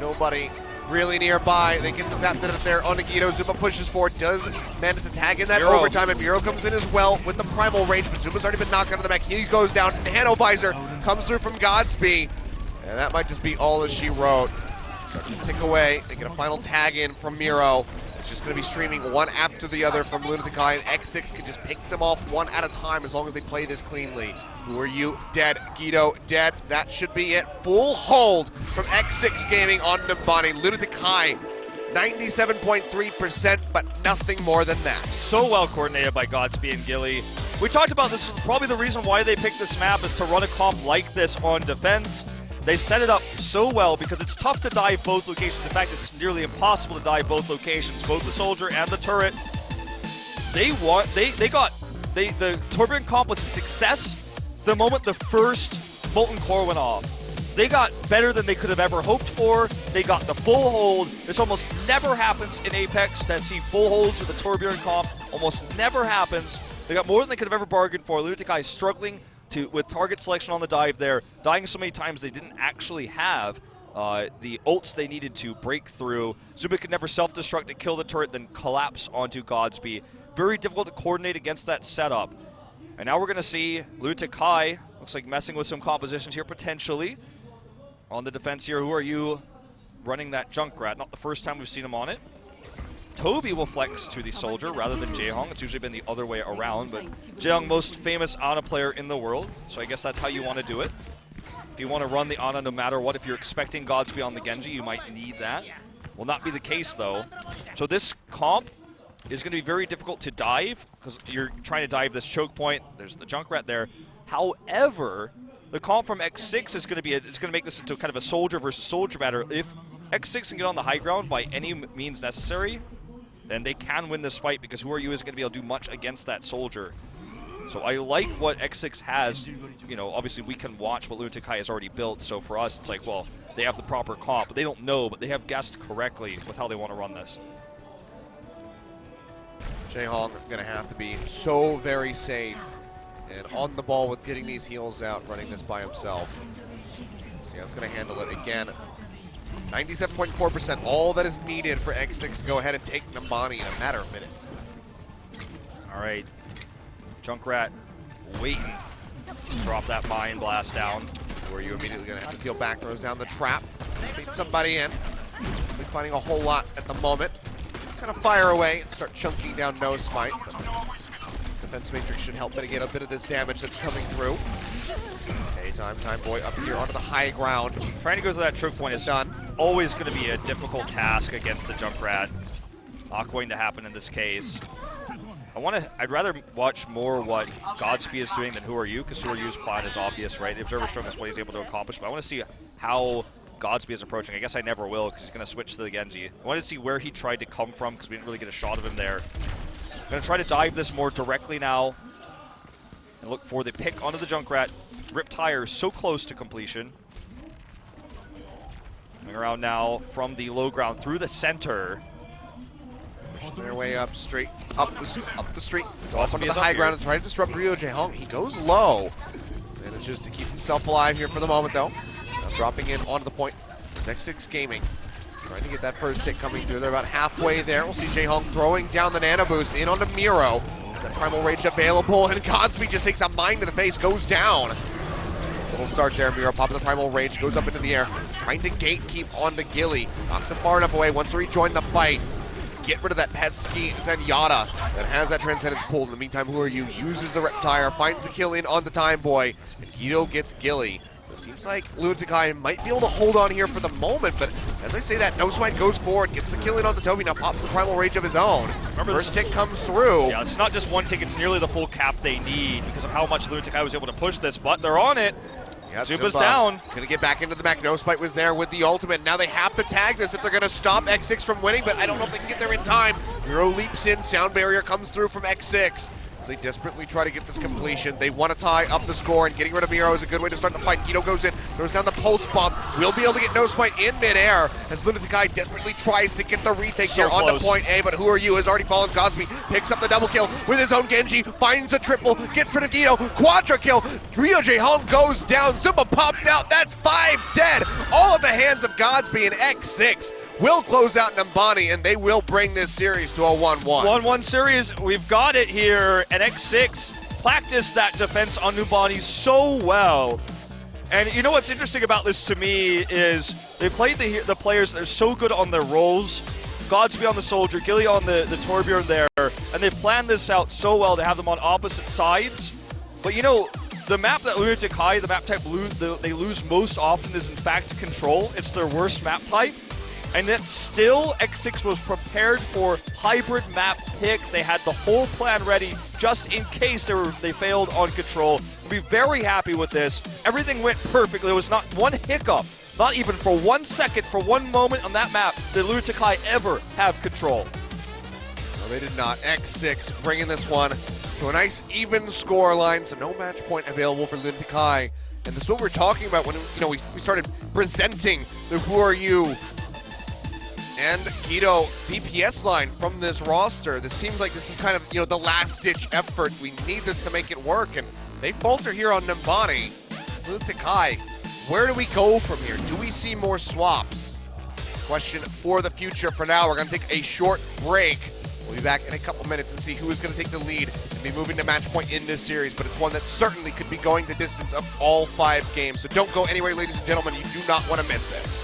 Nobody really nearby. They get zapped it there onto Guido. Zuma pushes forward, does manage to tag in that overtime, and Miro comes in as well with the Primal Rage, but Zuma's already been knocked out of the mech. He goes down, Nano Visor comes through from Godspeed, and that might just be all as she wrote. Starting to tick away. They get a final tag in from Miro. It's just going to be streaming one after the other from Lunatic-Hai, and X6 can just pick them off one at a time as long as they play this cleanly. Who Are You? Dead. Guido dead. That should be it. Full hold from X6-Gaming on Nimbani. Lunatic-Hai, 97.3%, but nothing more than that. So well coordinated by Godspeed and Gilly. We talked about this, probably the reason why they picked this map is to run a comp like this on defense. They set it up so well because it's tough to dive both locations. In fact, it's nearly impossible to dive both locations, both the soldier and the turret. The Torbjorn comp was a success the moment the first Molten Core went off. They got better than they could have ever hoped for. They got the full hold. This almost never happens in Apex, to see full holds with the Torbjorn comp. Almost never happens. They got more than they could have ever bargained for. Lunatic-Hai is struggling with target selection on the dive there, dying so many times they didn't actually have the ults they needed to break through. Zuma could never self-destruct to kill the turret, then collapse onto Godspeed. Very difficult to coordinate against that setup. And now we're going to see Lunatic-Hai, looks like messing with some compositions here potentially. On the defense here, Who Are You running that Junkrat? Not the first time we've seen him on it. Toby will flex to the soldier rather than Jaehong. It's usually been the other way around, but Jaehong, most famous Ana player in the world, so I guess that's how you want to do it. If you want to run the Ana no matter what, if you're expecting Godspeed on the Genji, you might need that. Will not be the case though. So this comp is going to be very difficult to dive because you're trying to dive this choke point. There's the Junkrat there. However, the comp from X6 is going to be, it's going to make this into kind of a soldier versus soldier matter. If X6 can get on the high ground by any means necessary, then they can win this fight because Who Are You isn't going to be able to do much against that soldier. So I like what X6 has. You know, obviously we can watch what Lunatic-Hai has already built. So for us, it's like, well, they have the proper comp, but they don't know, but they have guessed correctly with how they want to run this. Jaehong going to have to be so very safe and on the ball with getting these heals out, running this by himself. So yeah, it's going to handle it again. 97.4%, all that is needed for X6 to go ahead and take Nimbani in a matter of minutes. All right, Junkrat waiting to drop that Mind Blast down. Where you immediately going to have to peel back, throws down the trap, beat somebody in. We're finding a whole lot at the moment. Kind of fire away and start chunking down No Smite. Defense Matrix should help mitigate a bit of this damage that's coming through. Okay, time boy up here onto the high ground. Trying to go to that choke point is done. Always going to be a difficult task against the Junkrat. Not going to happen in this case. I'd rather watch more what Godspeed is doing than Who Are You, because Who Are You's plan is obvious, right? The Observer's showing us what he's able to accomplish, but I want to see how Godsby is approaching. I guess I never will because he's going to switch to the Genji. I wanted to see where he tried to come from because we didn't really get a shot of him there. Going to try to dive this more directly now and look for the pick onto the Junkrat. Rip Tire so close to completion. Coming around now from the low ground through the center. Their way up straight, up the street, off onto is the up high here. ground and try to disrupt Rio Jae-hong. He goes low. Manages to keep himself alive here for the moment, though. Now dropping in onto the point. It's X6-Gaming. Trying to get that first tick coming through. They're about halfway there. We'll see Jae-Hong throwing down the Nano Boost in onto Miro. Is that Primal Rage available? And Godsby just takes a mine to the face, goes down. Little start there. Miro popping the Primal Rage, goes up into the air. Trying to gatekeep onto Gilly. Knocks him far enough away, wants to rejoin the fight. Get rid of that pesky Zenyatta that has that Transcendence pulled. In the meantime, Who Are You uses the Reptire, finds the kill in on the Time Boy, and Guido gets Gilly. It seems like Lunatic-Hai might be able to hold on here for the moment, but as I say that, No Smite goes forward, gets the kill in on the Toby, now pops the Primal Rage of his own. Remember, First tick comes through. Yeah, it's not just one tick, it's nearly the full cap they need because of how much Lunatic-Hai was able to push this, but they're on it. Yeah, Zuba's down. Gonna get back into the mech. No Spite was there with the ultimate. Now they have to tag this if they're gonna stop X6 from winning, but I don't know if they can get there in time. Miro leaps in, sound barrier comes through from X6. As they desperately try to get this completion. They want to tie up the score, and getting rid of Miro is a good way to start the fight. Guido goes in, throws down the pulse bomb. We'll be able to get No Spite in midair as Lunatic-Hai desperately tries to get the retake So here onto close. point A, but Who Are You has already fallen. Godsby picks up the double kill with his own Genji, finds a triple, gets rid of Guido, quadra kill. Rio Jae-Hong goes down, Zumba popped out, that's 5 dead. All at the hands of Godsby, and X6 will close out Numbani, and they will bring this series to a 1-1. 1-1 series, we've got it here, and X6 practiced that defense on Numbani so well. And you know what's interesting about this to me is they played the players that are so good on their roles. Godsby on the Soldier, Gilly on the Torbjorn there, and they planned this out so well to have them on opposite sides. But you know, the map that Lunatic-Hai, the map type they lose most often is in fact Control. It's their worst map type. And yet still, X6 was prepared for hybrid map pick. They had the whole plan ready just in case they failed on Control. We'll be very happy with this. Everything went perfectly. There was not one hiccup, not even for 1 second, for one moment on that map did Lunatic-Hai ever have Control. No, they did not. X6 bringing this one to a nice even score line, so no match point available for Lunatic-Hai. And this is what we're talking about when we started presenting the Who Are You and Guido DPS line from this roster. This seems like this is kind of, the last-ditch effort. We need this to make it work, and they falter here on Numbani. Lunatic-Hai, where do we go from here? Do we see more swaps? Question for the future. For now, we're going to take a short break. We'll be back in a couple minutes and see who is going to take the lead and be moving to match point in this series, but it's one that certainly could be going the distance of all 5 games. So don't go anywhere, ladies and gentlemen. You do not want to miss this.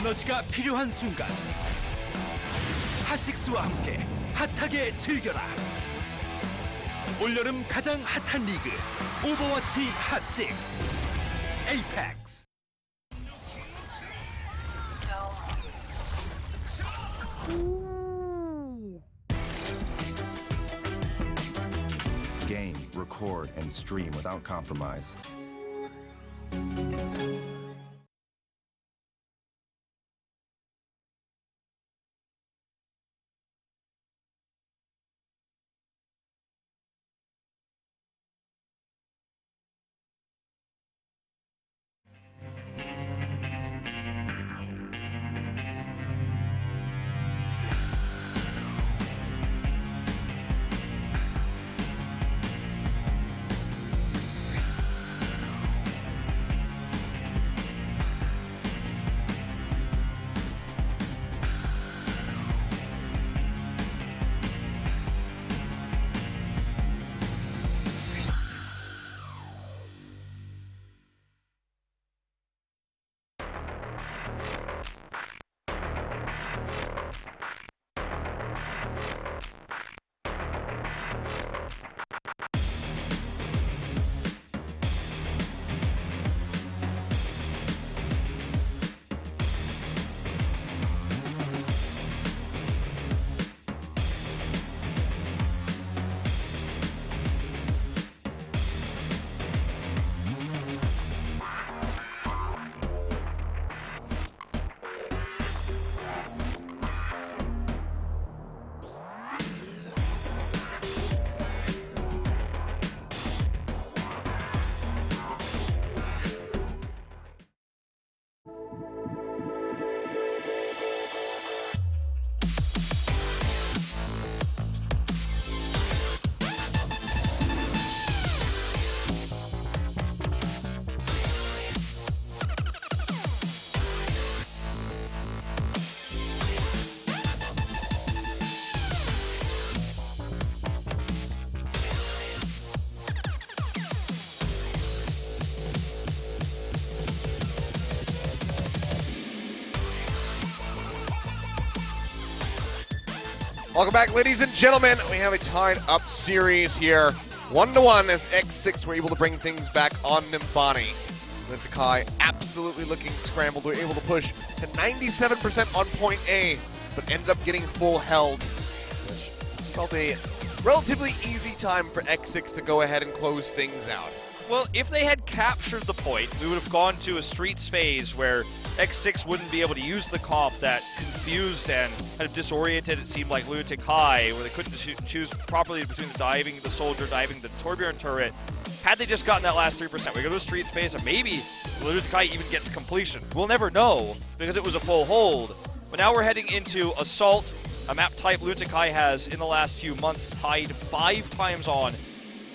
에너지가 필요한 순간 핫식스와 함께 핫하게 즐겨라. 올여름 가장 핫한 리그 오버워치 핫식스 에이펙스. Game, record, and stream without compromise. Welcome back, ladies and gentlemen. We have a tied-up series here. 1-1 as X6 were able to bring things back on Nimbani. Lunatic-Hai absolutely looking scrambled. We're able to push to 97% on point A, but ended up getting full held, which spelled a relatively easy time for X6 to go ahead and close things out. Well, if they had captured the point, we would have gone to a streets phase where X6 wouldn't be able to use the comp that confused and kind of disoriented, it seemed like, Lunatic-Hai, where they couldn't choose properly between the diving, the soldier, diving, the Torbjorn turret. Had they just gotten that last 3%, we go to a streets phase, and maybe Lunatic-Hai even gets completion. We'll never know, because it was a full hold. But now we're heading into Assault, a map type Lunatic-Hai has, in the last few months, tied 5 times on.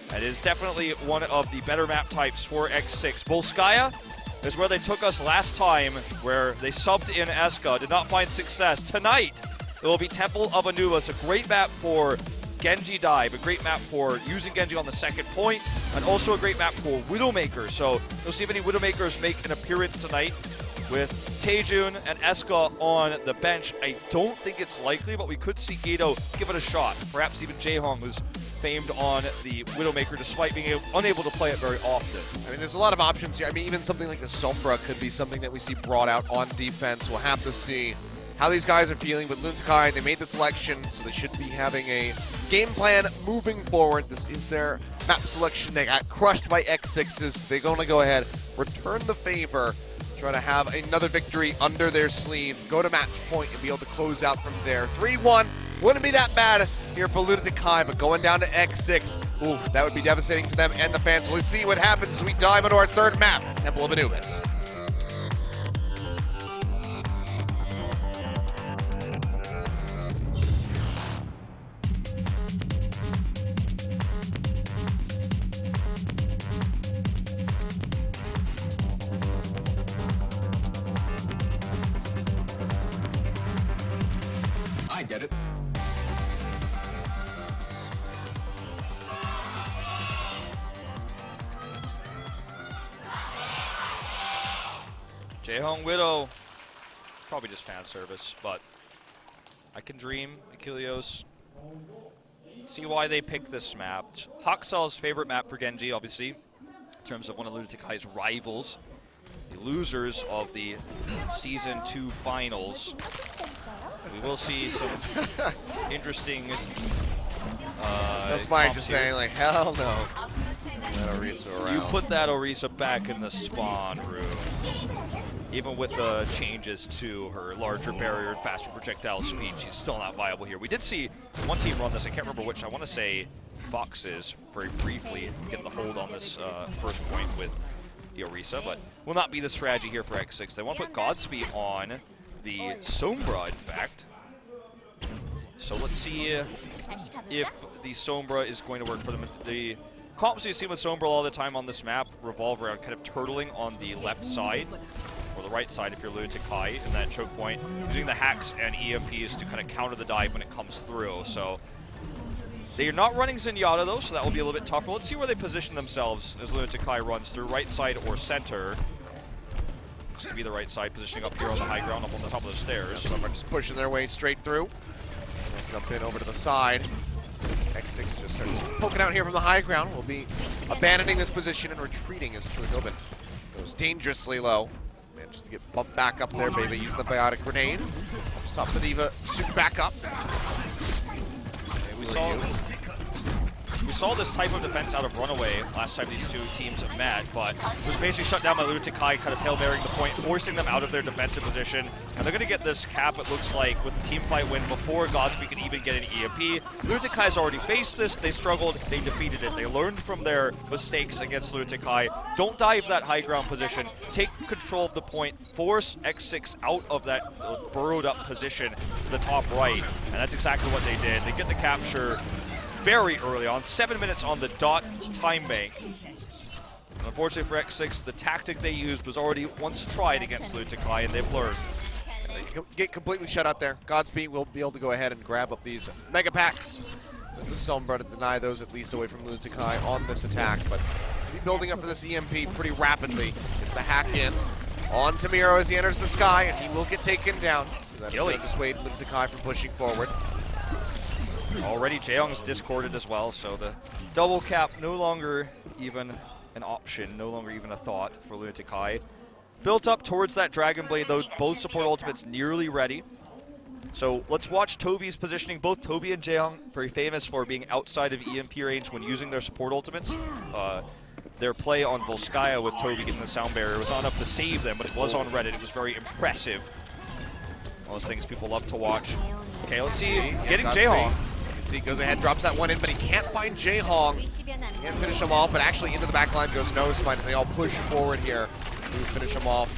That is definitely one of the better map types for X6. Volskaya is where they took us last time, where they subbed in Eska, did not find success. Tonight, it will be Temple of Anubis, a great map for Genji dive, a great map for using Genji on the second point, and also a great map for Widowmaker. So we'll see if any Widowmakers make an appearance tonight with Taejun and Eska on the bench. I don't think it's likely, but we could see Gato give it a shot. Perhaps even Jaehong, who's famed on the Widowmaker despite being unable to play it very often. I mean, there's a lot of options here. I mean, even something like the Sombra could be something that we see brought out on defense. We'll have to see how these guys are feeling. But Lunatic-Hai, they made the selection, so they should be having a game plan moving forward. This is their map selection. They got crushed by X6s. They're going to go ahead, return the favor, try to have another victory under their sleeve, go to match point, and be able to close out from there. 3-1. Wouldn't be that bad here for Lunatic-Hai, but going down to X6, ooh, that would be devastating for them and the fans. So let's see what happens as we dive into our third map, Temple of Anubis. I get it. Jaehong Widow probably just fan service, but I can dream, Achilleos. See why they picked this map. Hakusel's favorite map for Genji, obviously, in terms of one of Lunatic-Hai's rivals. The losers of the Season 2 finals. We will see some interesting That's my just saying, like, hell no. That Orisa around. You put that Orisa back in the spawn room. Even with the changes to her larger barrier and faster projectile speed, she's still not viable here. We did see one team run this, I can't remember which, I want to say Foxes, very briefly, get the hold on this first point with the Orisa, but will not be the strategy here for X6. They want to put Godspeed on the Sombra, in fact. So let's see if the Sombra is going to work for them. The comps you see with Sombra all the time on this map revolve around kind of turtling on the left side, or the right side if you're Lunatic-Hai in that choke point, using the hacks and EMPs to kind of counter the dive when it comes through. So they're not running Zenyatta though, so that will be a little bit tougher. Let's see where they position themselves as Lunatic-Hai runs through, right side or center. Looks to be the right side, positioning up here on the high ground, up on the top of the stairs. So they're just pushing their way straight through. Jump in over to the side. X6 just starts poking out here from the high ground. We'll be abandoning this position and retreating as Chuadobin goes dangerously low. Manages to get bumped back up there. Bebe using the biotic grenade. Stop the Diva suit back up. We saw this type of defense out of Runaway last time these two teams met, but it was basically shut down by Lunatic-Hai, kind of Hail Marrying the point, forcing them out of their defensive position. And they're going to get this cap, it looks like, with the team fight win before Godspeed can even get an EMP. Lunatic-Hai's already faced this, they struggled, they defeated it. They learned from their mistakes against Lunatic-Hai. Don't dive that high ground position, take control of the point, force X6 out of that burrowed up position to the top right. And that's exactly what they did. They get the capture very early on, 7 minutes on the dot time bank. And unfortunately for X6, the tactic they used was already once tried against Lunatic-Hai, and they've learned. They get completely shut out there. Godspeed will be able to go ahead and grab up these mega packs. With the Sombra to deny those at least away from Lunatic-Hai on this attack, but it's be building up for this EMP pretty rapidly. It's the hack in on Tamiro as he enters the sky, and he will get taken down. So that's going to dissuade Lunatic-Hai from pushing forward. Already Jaeyoung's discorded as well, so the double cap no longer even an option, no longer even a thought for Lunatic-Hai. Built up towards that Dragon Blade, though, both support ultimates nearly ready. So let's watch Toby's positioning. Both Toby and Jaeyoung, very famous for being outside of EMP range when using their support ultimates. Their play on Volskaya with Toby getting the sound barrier was not enough to save them, but it was on Reddit. It was very impressive. All those things people love to watch. Okay, let's see. Getting Jaehong. See, goes ahead, drops that one in, but he can't find Jaehong. Can't finish him off, but actually into the back line goes Nosemind, and they all push forward here to finish him off.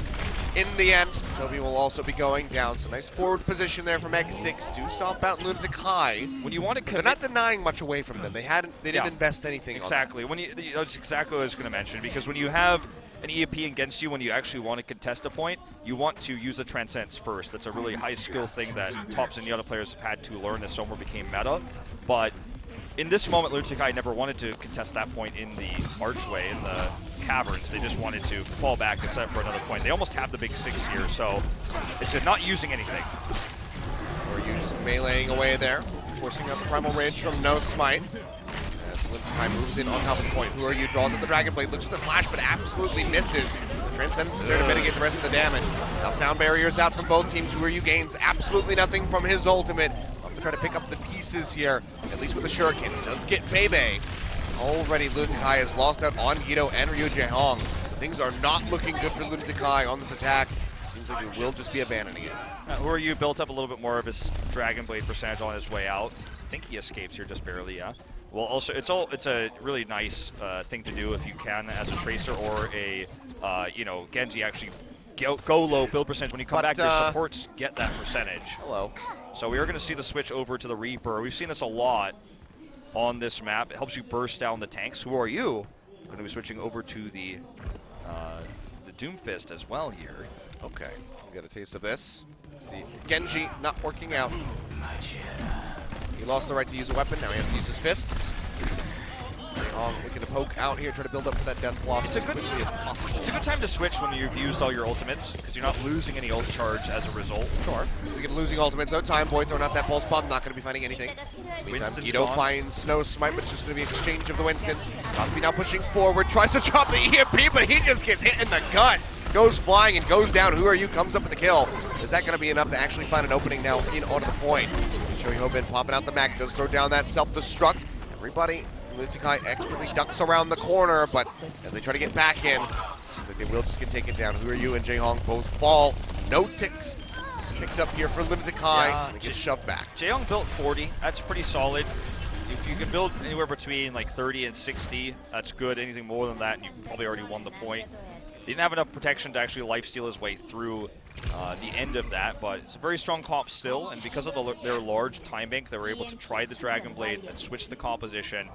In the end, Toby will also be going down. So nice forward position there from X6 to stomp out Lunatic-Hai. When you want to they're not denying much away from them. They didn't invest anything. Exactly. On That's exactly what I was going to mention, because when you have an EMP against you, when you actually want to contest a point, you want to use the Transcendence first. That's a really high skill thing that top Zenyatta players have had to learn as Sombra became meta. But in this moment, Lunatic-Hai never wanted to contest that point in the archway, in the caverns. They just wanted to fall back and set up for another point. They almost have the big 6 here, so it's just not using anything. Or you just meleeing away there, forcing up the Primal Rage from No Smite. As Lunatic-Hai moves in on top of the point. Who are you? Draws at the Dragon Blade, looks at the slash, but absolutely misses. The Transcendence is there to mitigate the rest of the damage. Now sound barriers out from both teams. Who are you gains absolutely nothing from his ultimate. To try to pick up the pieces here, at least with the shurikens. Does get Bebe. Already Lunatic-Hai has lost out on Guido and Ryu Jaehong. Things are not looking good for Lunatic-Hai on this attack. Seems like he will just be abandoning it. Who are you built up a little bit more of his Dragon Blade percentage on his way out. I think he escapes here just barely, yeah. Well, also, it's a really nice thing to do if you can as a Tracer or a, Genji actually go low build percentage. When you come back, your supports get that percentage. Hello. So we are going to see the switch over to the Reaper. We've seen this a lot on this map. It helps you burst down the tanks. Who are you? Going to be switching over to the Doomfist as well here. Okay, we got a taste of this. Let's see. Genji not working out. He lost the right to use a weapon. Now he has to use his fists. Jayhong looking to poke out here, try to build up for that death blossom as quickly as possible. It's a good time to switch when you've used all your ultimates, because you're not losing any ult charge as a result. Sure. Speaking of losing ultimates, though, Time Boy throwing out that pulse bomb, not going to be finding anything. Meantime, Guido finds Snow Smite, but it's just going to be an exchange of the Winstons. Cosby now pushing forward, tries to drop the EMP, but he just gets hit in the gut. Goes flying and goes down. Who are you? Comes up with the kill. Is that going to be enough to actually find an opening now in onto the point? Shoyobin popping out the Mac, does throw down that self-destruct. Everybody, Lunatic-Hai expertly ducks around the corner, but as they try to get back in, seems like they will just get taken down. Who are you and Jayhong both fall. No ticks picked up here for Lunatic-Hai. Yeah, They get shoved back. Jayhong built 40. That's pretty solid. If you can build anywhere between like 30 and 60, that's good. Anything more than that, and you've probably already won the point. He didn't have enough protection to actually lifesteal his way through the end of that, but it's a very strong comp still, and because of their large time bank, they were able to try the Dragon Blade and switch the composition.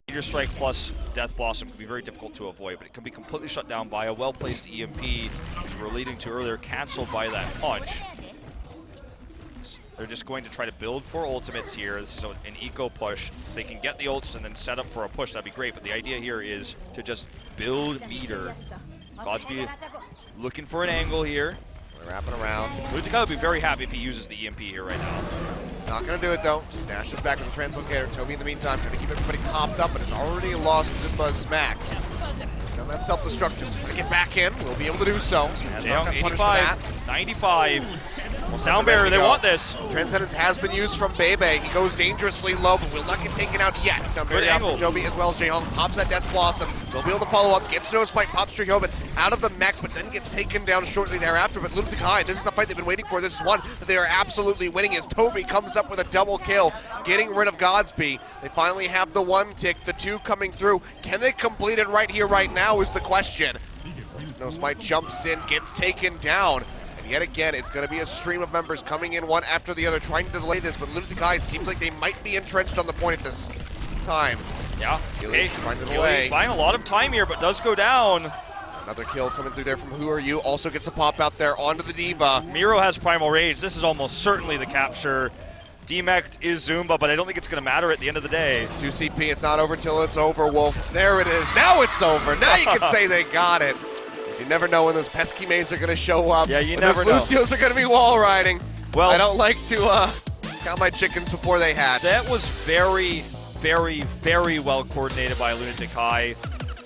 Meteor Strike plus Death Blossom can be very difficult to avoid, but it can be completely shut down by a well-placed EMP, which we were leading to earlier, canceled by that punch. They're just going to try to build for ultimates here. This is an eco push. If they can get the ults and then set up for a push, that'd be great. But the idea here is to just build meter. Godspeed looking for an angle here. They're wrapping around. Lunatic-Hai would be very happy if he uses the EMP here right now. He's not going to do it, though. Just dashes back with the Translocator. Toby, in the meantime, trying to keep everybody topped up, but has already lost Zumba's smack. So that self-destruct just to try to get back in. We'll be able to do so. Jayhong, 85, 95. Sound Barrier, they want this. Transcendence has been used from Bebe. He goes dangerously low, but will not get taken out yet. Sound Barrier out from Joby as well as Jayhong. Pops that Death Blossom. They'll be able to follow up. Gets Snow Spike, pops Shoyobin out of the mech, but then gets taken down shortly thereafter. But Lunatic-Hai, this is the fight they've been waiting for. This is one that they are absolutely winning as Toby comes up with a double kill, getting rid of Godspeed. They finally have the one tick, the two coming through. Can they complete it right here, right now is the question. Snow Spike jumps in, gets taken down. Yet again, it's going to be a stream of members coming in one after the other, trying to delay this, but Lunatic-Hai seems like they might be entrenched on the point at this time. Yeah, okay. Trying to delay. Buying a lot of time here, but does go down. Another kill coming through there from Who Are You, also gets a pop out there onto the Diva. Miro has Primal Rage. This is almost certainly the capture. Demect is Zumba, but I don't think it's going to matter at the end of the day. It's 2CP, it's not over till it's over, Wolf. There it is. Now it's over. Now you can say they got it. You never know when those pesky mays are going to show up. Yeah, you never know. Those Lucios are going to be wall riding. Well, I don't like to count my chickens before they hatch. That was very, very, very well coordinated by Lunatic-Hai.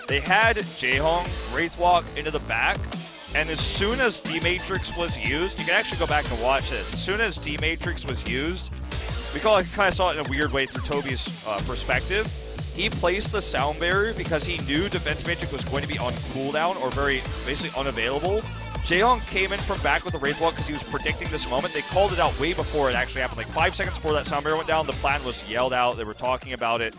They had Jayhong Wraithwalk into the back, and as soon as D-Matrix was used, you can actually go back and watch this. As soon as D-Matrix was used, we kind of saw it in a weird way through Toby's perspective. He placed the Sound Barrier because he knew Defense Matrix was going to be on cooldown or very basically unavailable. Jayhong came in from back with the Wraithwalk because he was predicting this moment. They called it out way before it actually happened. Like 5 seconds before that Sound Barrier went down, the plan was yelled out. They were talking about it.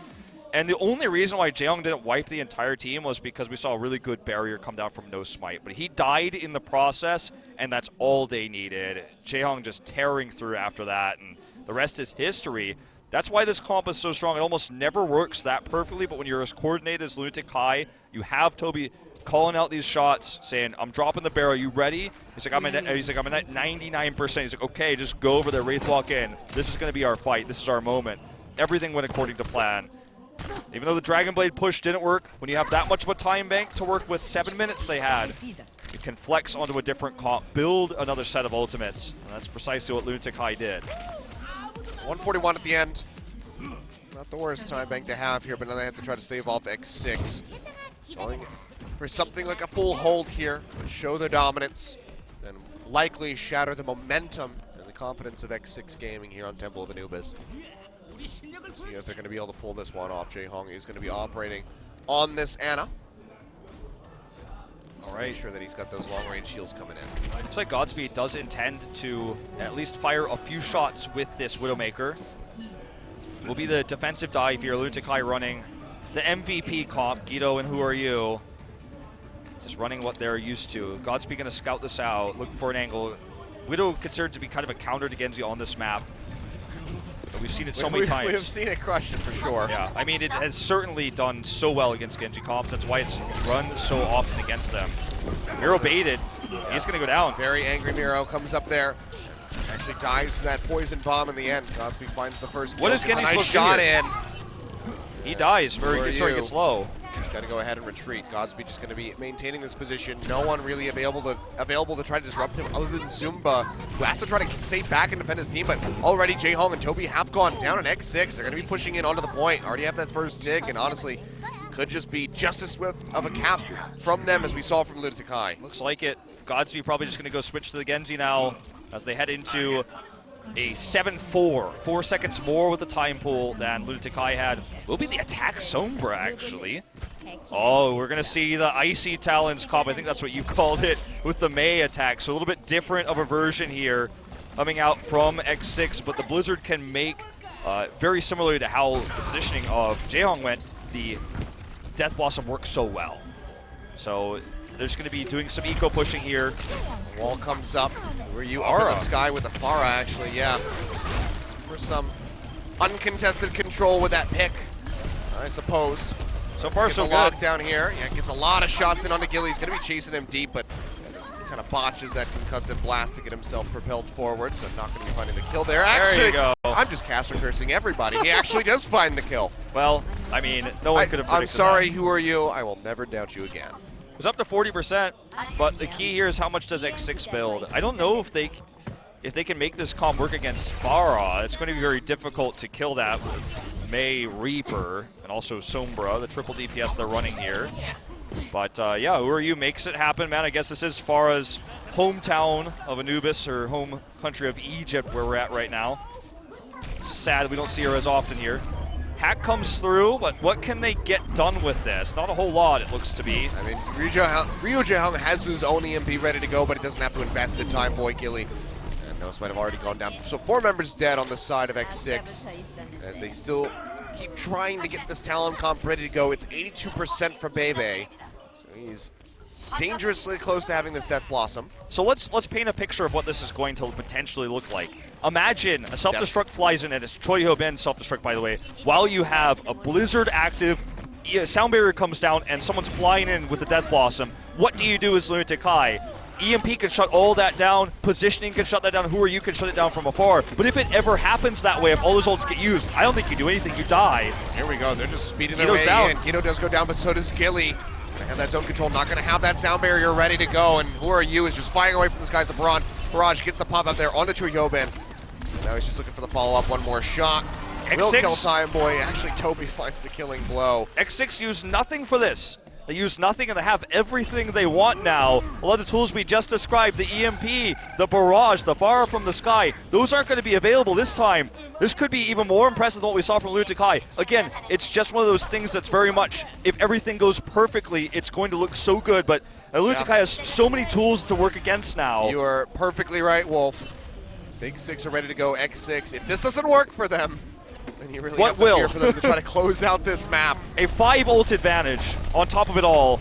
And the only reason why Jayhong didn't wipe the entire team was because we saw a really good barrier come down from No Smite. But he died in the process, and that's all they needed. Jayhong just tearing through after that, and the rest is history. That's why this comp is so strong. It almost never works that perfectly, but when you're as coordinated as Lunatic-Hai, you have Toby calling out these shots, saying, I'm dropping the barrel, you ready? He's like, I'm at 99%. He's like, okay, just go over there, Wraithwalk in. This is going to be our fight. This is our moment. Everything went according to plan. Even though the Dragon Blade push didn't work, when you have that much of a time bank to work with, 7 minutes they had, you can flex onto a different comp, build another set of ultimates. And that's precisely what Lunatic-Hai did. 141 at the end. Not the worst time bank to have here, but now they have to try to stave off X6. Going for something like a full hold here, show their dominance, and likely shatter the momentum and the confidence of X6-Gaming here on Temple of Anubis. See if they're going to be able to pull this one off. Jayhong is going to be operating on this Ana. All right, make sure that he's got those long-range shields coming in. Looks like Godspeed does intend to at least fire a few shots with this Widowmaker. Will be the defensive dive here. Lunatic-Hai running the MVP comp, Guido and Who Are You. Just running what they're used to. Godspeed going to scout this out, look for an angle. Widow considered to be kind of a counter to Genji on this map. But we've seen it so many times. We've seen it crush it for sure. Yeah, I mean, it has certainly done so well against Genji comps. That's why it's run so often against them. Miro baited. Yeah. He's going to go down. Very angry Miro comes up there. Actually dives to that poison bomb in the end. Godspeed finds the first kill. What is Genji supposed to do shot here? in. He dies very Who are sorry, you? gets low. He's got to go ahead and retreat. Godspeed just going to be maintaining this position. No one really available to try to disrupt him other than Zumba, who has to try to stay back and defend his team. But already Jaehong and Toby have gone down on X6. They're going to be pushing in onto the point. Already have that first tick, and honestly, could just be just as swift of a cap from them as we saw from Lunatic-Hai. Looks like it. Godspeed probably just going to go switch to the Genji now as they head into a 7-4. 4 seconds more with the time pool than Lunatic-Hai had. Will be the attack Sombra, actually. Oh, we're going to see the Icy Talons comp. I think that's what you called it with the Mei attack. So a little bit different of a version here coming out from X6, but the Blizzard can make, very similar to how the positioning of Jaehong went, the Death Blossom works so well. So there's going to be doing some eco pushing here. Wall comes up. Were you up in the sky with the Pharah, actually? Yeah. For some uncontested control with that pick, I suppose. So far, so good. Lockdown here. Yeah, gets a lot of shots in onto Gilly. He's going to be chasing him deep, but kind of botches that concussive blast to get himself propelled forward, so not going to be finding the kill there. Actually, there you go. I'm just caster cursing everybody. He actually does find the kill. Well, I mean, no one could have predicted I'm sorry, that. Who are you? I will never doubt you again. It was up to 40%, but the key here is how much does X6 build. I don't know if they can make this comp work against Pharah. It's going to be very difficult to kill that with Mei, Reaper, and also Sombra, the triple DPS they're running here. But yeah, Who Are You makes it happen, man. I guess this is Pharah's hometown of Anubis, or home country of Egypt, where we're at right now. It's sad we don't see her as often here. Hack comes through, but what can they get done with this? Not a whole lot, it looks to be. I mean, Ryu Jaehong has his own EMP ready to go, but he doesn't have to invest in time. Boy, Gilly. And Nos might have already gone down. So 4 members dead on the side of X6, as they still keep trying to get this Talon comp ready to go. It's 82% for Bebe, so he's dangerously close to having this Death Blossom. So let's paint a picture of what this is going to potentially look like. Imagine a self-destruct flies in, and it's Choi Ho-Ben self-destruct, by the way, while you have a Blizzard active, sound barrier comes down, and someone's flying in with the Death Blossom. What do you do as Lunatic-Hai? EMP can shut all that down, positioning can shut that down, Who Are You can shut it down from afar. But if it ever happens that way, if all those ults get used, I don't think you do anything, you die. Here we go, they're just speeding their Guido's way down. in. Guido does go down, but so does Gilly. Gonna have that zone control, not gonna have that sound barrier ready to go, and Who Are You is just firing away from this guy's LeBron. Barrage gets the pop out there onto Choi Ho-Ben. Now he's just looking for the follow-up, one more shot. Will X6. kill time, boy. Actually, Toby finds the killing blow. X6 used nothing for this. They use nothing, and they have everything they want now. A lot of the tools we just described, the EMP, the barrage, the bar from the sky, those aren't going to be available this time. This could be even more impressive than what we saw from Lunatic-Hai. Again, it's just one of those things that's very much, if everything goes perfectly, it's going to look so good, but Lunatic-Hai has so many tools to work against now. You are perfectly right, Wolf. Big Six are ready to go, X6. If this doesn't work for them, then you really have to fear for them to try to close out this map. A 5 ult advantage on top of it all.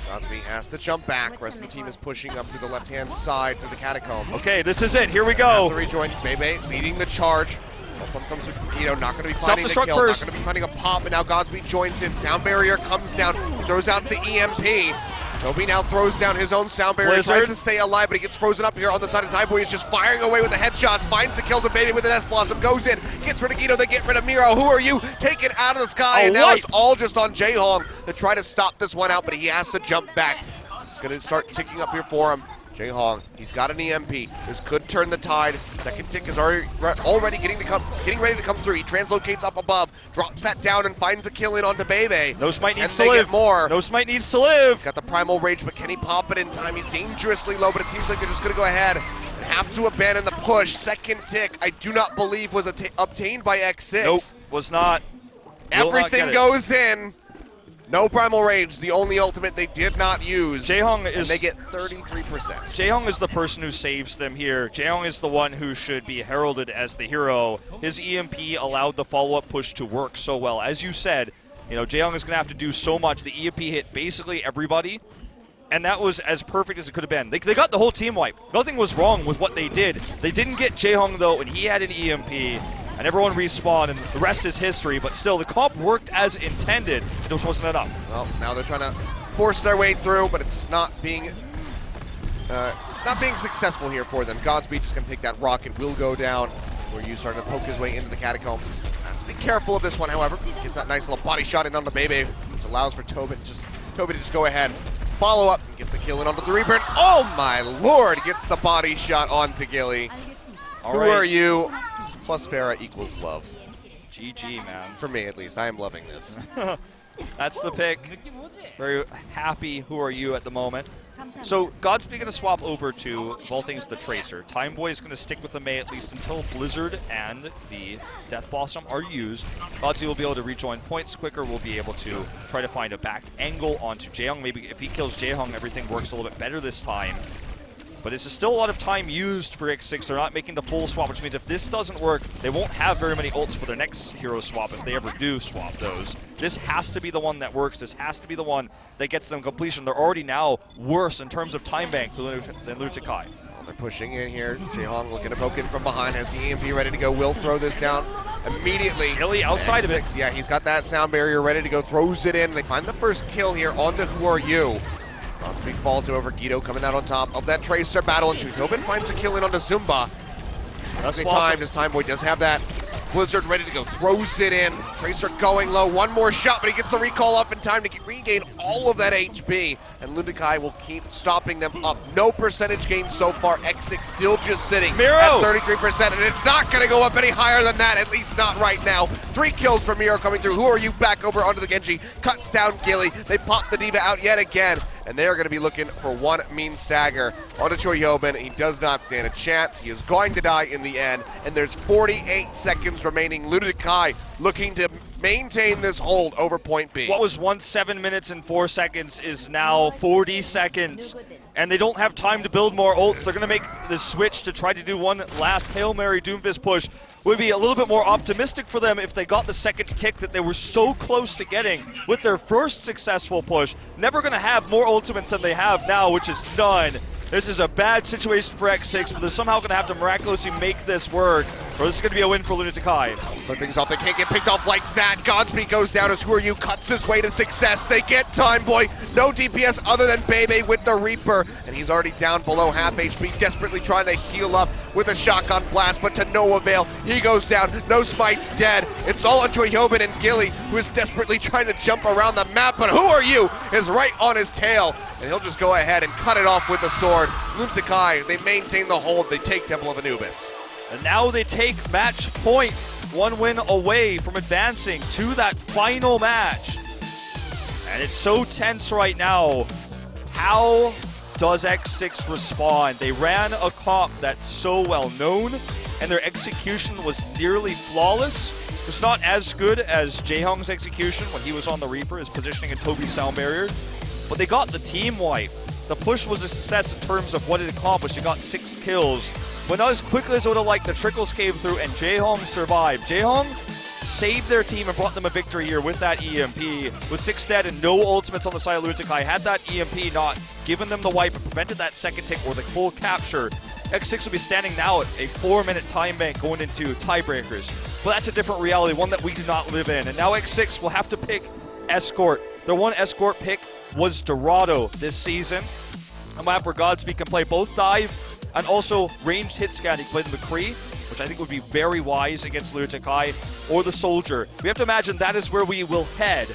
Godspeed has to jump back. Rest of the team is pushing up to the left-hand side to the catacombs. Okay, this is it. Here we go. To rejoin Bebe, leading the charge. This one comes with Guido, not going to be finding the kill, first. not going to be finding a pop, and now Godspeed joins in. Sound barrier comes down, throws out the EMP. Toby now throws down his own sound barrier, Blizzard. tries to stay alive, but he gets frozen up here on the side of Tyboy. He's just firing away with the headshots, finds the kills of Baby with the Death Blossom, goes in, gets rid of Guido, they get rid of Miro. Who Are You? Taken out of the sky, and now it's all just on Jaehong to try to stop this one out, but he has to jump back. It's going to start ticking up here for him. Jaehong, he's got an EMP. This could turn the tide. Second tick is already getting ready to come through. He translocates up above, drops that down, and finds a kill in onto Bebe. No Smite needs and to they live. Get more. No Smite needs to live. He's got the Primal Rage, but can he pop it in time? He's dangerously low, but it seems like they're just going to go ahead and have to abandon the push. Second tick, I do not believe was obtained by X6. Nope, was not. Everything goes in. No Primal Rage, the only ultimate they did not use. Jaehong is, and they get 33%. Jaehong is the person who saves them here. Jaehong is the one who should be heralded as the hero. His EMP allowed the follow-up push to work so well. As you said, Jaehong is going to have to do so much. The EMP hit basically everybody, and that was as perfect as it could have been. They got the whole team wiped. Nothing was wrong with what they did. They didn't get Jaehong, though, and he had an EMP. And everyone respawned, and the rest is history. But still, the comp worked as intended. It just wasn't enough. Well, now they're trying to force their way through, but it's not being successful here for them. Godspeed just going to take that rocket, will go down. Where you starting to poke his way into the catacombs. Has to Be careful of this one, however. Gets that nice little body shot in on the Bebe, which allows for Tobin to just go ahead, follow up, and get the kill in onto the Reaper. And oh my lord, gets the body shot onto Gilly. Who are you? Plus Farah equals love. GG, man. For me, at least. I am loving this. That's the pick. Very happy Who Are You at the moment. So Godspeed going to swap over to Vaulting's the Tracer. Timeboy is going to stick with the Mei at least until Blizzard and the Death Blossom are used. Godspeed will be able to rejoin points quicker. We'll be able to try to find a back angle onto Jaehyung. Maybe if he kills Jaehyung, everything works a little bit better this time. But this is still a lot of time used for X6. They're not making the full swap, which means if this doesn't work, they won't have very many ults for their next hero swap if they ever do swap those. This has to be the one that works. This has to be the one that gets them completion. They're already now worse in terms of time bank than Lunatic-Hai. They're pushing in here. Jaehyung looking to poke in from behind. Has the EMP ready to go. Will throw this down immediately. Gilly outside of it. Yeah, he's got that sound barrier ready to go. Throws it in. They find the first kill here onto Who Are You. Godspeed falls over. Guido coming out on top of that Tracer battle, and Tobin finds a kill in onto Zumba. That's time. This Timeboy does have that Blizzard ready to go. Throws it in. Tracer going low. One more shot, but he gets the recall up in time to regain all of that HP. And Lunatic-Hai will keep stopping them up. No percentage gain so far. X6 still just sitting at 33%, and it's not going to go up any higher than that, at least not right now. 3 kills from Miro coming through. Who Are You back over onto the Genji. Cuts down Gilly. They pop the Diva out yet again. And they are going to be looking for one mean stagger onto Choi Hyobin. He does not stand a chance. He is going to die in the end. And there's 48 seconds remaining. Lunatic-Hai looking to maintain this hold over point B. What was once 7 minutes and 4 seconds is now 40 seconds. And they don't have time to build more ults. They're going to make the switch to try to do one last Hail Mary Doomfist push. Would be a little bit more optimistic for them if they got the second tick that they were so close to getting with their first successful push. Never going to have more ultimates than they have now, which is none. This is a bad situation for X6, but they're somehow going to have to miraculously make this work, or this is going to be a win for Lunatic-Hai. So things off. They can't get picked off like that. Godspeed goes down as Who Are You cuts his way to success. They get Timeboy. No DPS other than Bebe with the Reaper, and he's already down below half HP, desperately trying to heal up with a shotgun blast, but to no avail. He goes down. No Smite's dead. It's all on Choi Hyobin and Gilly, who is desperately trying to jump around the map, but Who Are You is right on his tail, and he'll just go ahead and cut it off with the sword. Lunatic-Hai, they maintain the hold. They take Temple of Anubis. And now they take match point. 1 win away from advancing to that final match. And it's so tense right now. How does X6 respond? They ran a comp that's so well known, and their execution was nearly flawless. It's not as good as Jaehyung's execution when he was on the Reaper, his positioning and Toby's sound barrier, but they got the team wipe. The push was a success in terms of what it accomplished. It got 6 kills, but not as quickly as I would have liked. The trickles came through, and Jaehyung survived. Jaehyung saved their team and brought them a victory here with that EMP. With 6 dead and no ultimates on the side of Lunatic-Hai, had that EMP not given them the wipe and prevented that second tick or the full capture, X6 will be standing now at a 4-minute time bank going into tiebreakers. But that's a different reality, one that we do not live in. And now X6 will have to pick Escort. Their one Escort pick was Dorado this season. A map where Godspeed can play both dive and also ranged hit scan. He can play the McCree, which I think would be very wise against Lunatic-Hai, or the Soldier. We have to imagine that is where we will head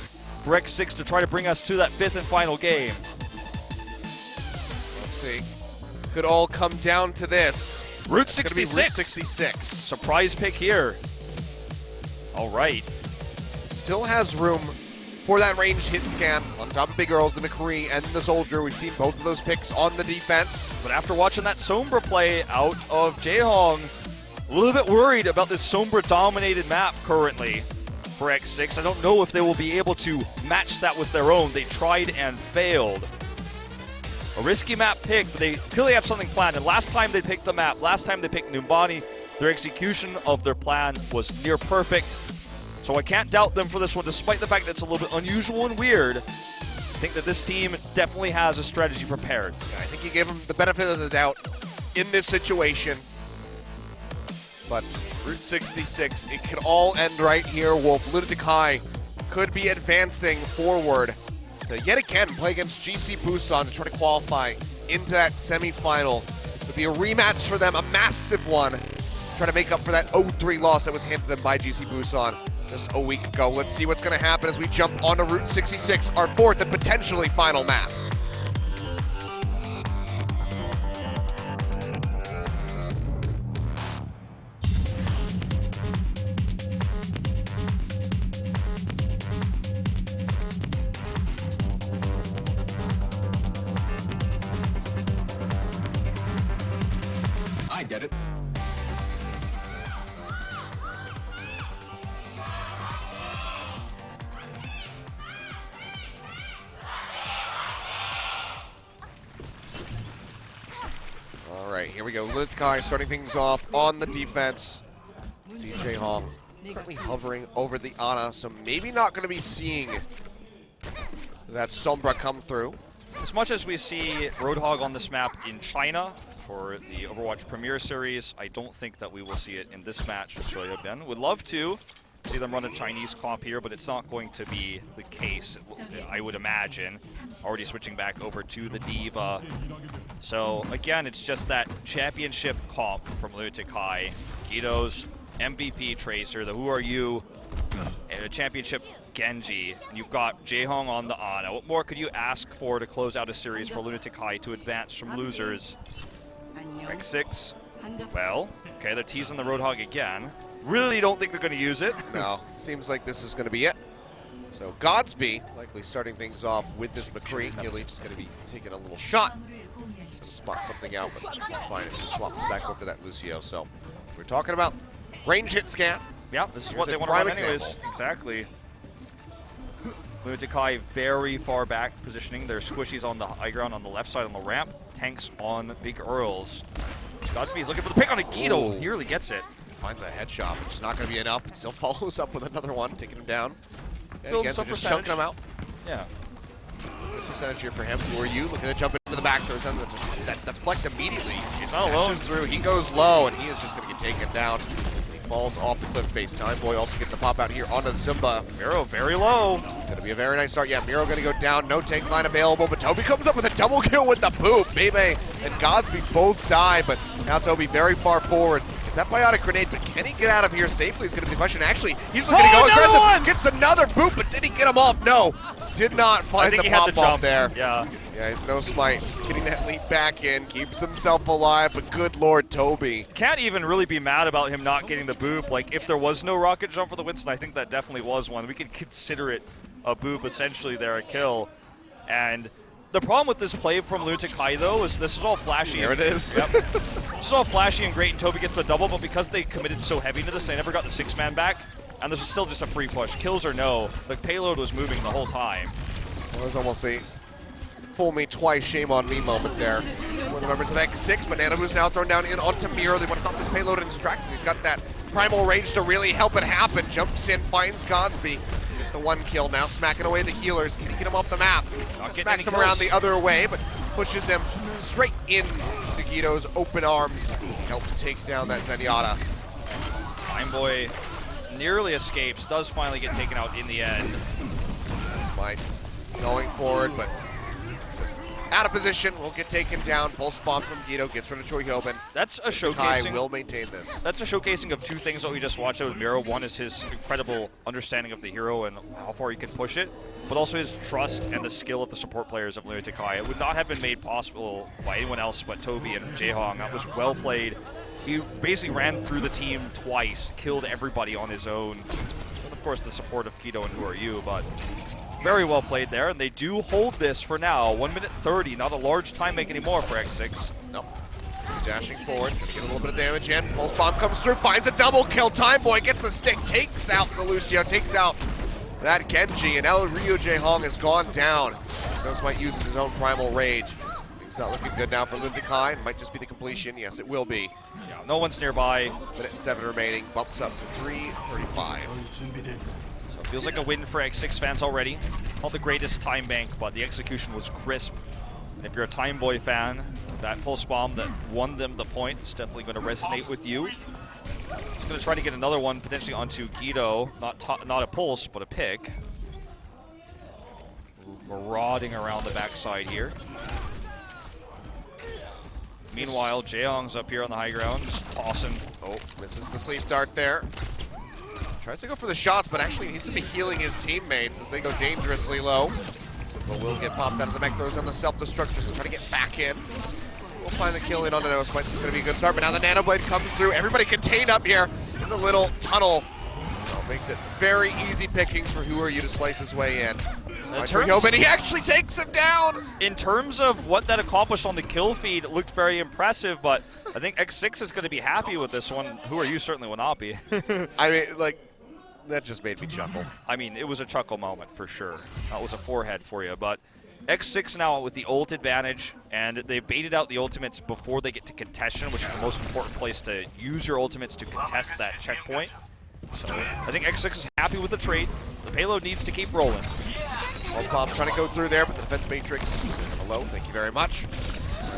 for X6 to try to bring us to that 5th and final game. Let's see. Could all come down to this. Route 66. Route 66. Surprise pick here. All right. Still has room for that ranged hit scan on top of Big Earls, the McCree, and the Soldier. We've seen both of those picks on the defense. But after watching that Sombra play out of Jaehyung, a little bit worried about this Sombra-dominated map currently for X6. I don't know if they will be able to match that with their own. They tried and failed. A risky map pick, but they clearly have something planned. And last time they picked the map, last time they picked Numbani, their execution of their plan was near perfect. So I can't doubt them for this one, despite the fact that it's a little bit unusual and weird. I think that this team definitely has a strategy prepared. I think you gave them the benefit of the doubt in this situation. But Route 66, it could all end right here. Wolf, Lunatic-Hai could be advancing forward to yet again play against GC Busan to try to qualify into that semifinal. It would be a rematch for them, a massive one, trying to make up for that 0-3 loss that was handed them by GC Busan just a week ago. Let's see what's going to happen as we jump onto Route 66, our fourth and potentially final map. I get it. All right, here we go. Lunatic-Hai starting things off on the defense. CJ Hong currently hovering over the Ana, so maybe not going to be seeing that Sombra come through. As much as we see Roadhog on this map in China for the Overwatch Premier Series, I don't think that we will see it in this match with Australia Ben. Would love to see them run a Chinese comp here, but it's not going to be the case, I would imagine. Already switching back over to the Diva. So again, it's just that championship comp from Lunatic-Hai. Guido's MVP Tracer, the Who Are You championship Genji, and you've got Jaehong on the Ana. What more could you ask for to close out a series for Lunatic-Hai to advance from losers? X6, well, okay, they're teasing the Roadhog again. Really don't think they're going to use it. No, seems like this is going to be it. So Godsby likely starting things off with this McCree. Gilly just going to be taking a little shot. Going to spot something out, but fine. It just swaps back over to that Lucio. So we're talking about range hit scan. Yeah, this is Here's what a they want to run prime anyways. example. Exactly. Lunatic-Hai very far back positioning. Their squishies on the high ground on the left side on the ramp. Tanks on Big Earls. Godsby's looking for the pick on a Guido. Ooh. He really gets it. Finds that headshot, which is not going to be enough. It still follows up with another one, taking him down. And Building again, so some just percentage. chunking him out. Yeah. Good percentage here for him. Who are you? Looking to jump into the back. Throws down that deflect immediately. He's not alone. Dashes through. He goes low, and he is just going to get taken down. He falls off the cliff face. Time Boy also getting the pop out here onto Zumba. Miro very low. It's going to be a very nice start. Yeah, Miro going to go down. No tank line available, but Toby comes up with a double kill with the boop. Bebe and Godsby both die, but now Toby very far forward. Is that biotic grenade, but can he get out of here safely is going to be the question. Actually, he's looking to go aggressive. One! Gets another boop, but did he get him off? No. Did not I find think the he had to pop off jump there. Yeah. Yeah, no smite. Just getting that leap back in. Keeps himself alive, but good lord, Toby. Can't even really be mad about him not getting the boop. Like, if there was no rocket jump for the Winston, I think that definitely was one. We could consider it a boop, essentially, there, a kill. And the problem with this play from Lunatic-Hai, though, is this is all flashy. There it is. Yep. This is all flashy and great, and Toby gets the double, but because they committed so heavy to this, they never got the six-man back. And this was still just a free push. Kills or no, the payload was moving the whole time. Well, there's almost a fool me twice, shame on me moment there. One of the members of X6, Banana Boost now thrown down in onto Miro. They want to stop this payload in his tracks, and he's got that primal range to really help it happen. Jumps in, finds Godsby. Get the one kill now, smacking away the healers. Can he get him off the map? Smacks him around the other way, but pushes him straight into Guido's open arms. He helps take down that Zenyatta. Time Boy nearly escapes, does finally get taken out in the end. Smite going forward, but just out of position, will get taken down. Pulse bomb from Guido, gets rid of Choi Hyobin. That's a Kai showcasing. will maintain this. That's a showcasing of two things that we just watched out with Miro. One is his incredible understanding of the hero and how far he can push it, but also his trust and the skill of the support players of Lunatic-Hai. It would not have been made possible by anyone else but Toby and Jaehong. That was well played. He basically ran through the team twice, killed everybody on his own. With, of course, the support of Guido and Who Are You, but very well played there, and they do hold this for now. 1 minute 30, not a large time make anymore for X6. Nope. Dashing forward, gonna get a little bit of damage in. Pulse bomb comes through, finds a double kill. Time Boy gets the stick, takes out the Lucio, takes out that Genji, and now Ryo Jaehong has gone down. Snow Smite uses his own primal rage. Things not looking good now for Lunatic-Hai. Might just be the completion. Yes, it will be. Yeah, no one's nearby. Minute and 7 remaining, bumps up to 3:35. So it feels like a win for X6 fans already. Not the greatest time bank, but the execution was crisp. And if you're a Time Boy fan, that pulse bomb that won them the point is definitely going to resonate with you. He's going to try to get another one potentially onto Guido. Not a pulse, but a pick. Marauding around the backside here. Meanwhile, Jaehong's up here on the high ground, just tossing. Oh, misses the sleep dart there. Tries to go for the shots, but actually needs to be healing his teammates as they go dangerously low. Simba will get popped out of the mech, throws on the self-destruct just to try to get back in. We'll find the kill in on the nose fight. It's going to be a good start, but now the Nano Blade comes through. Everybody contained up here in the little tunnel. So makes it very easy pickings for Who Are You to slice his way in. But he actually takes him down! In terms of what that accomplished on the kill feed, it looked very impressive, but I think X6 is going to be happy with this one. Who Are You certainly will not be. I mean, like, that just made me chuckle. I mean, it was a chuckle moment for sure. That was a forehead for you, but X6 now with the ult advantage, and they baited out the ultimates before they get to contention, which is the most important place to use your ultimates to contest that checkpoint. So I think X6 is happy with the trade. The payload needs to keep rolling. Bomb trying to go through there, but the defense matrix says hello, thank you very much.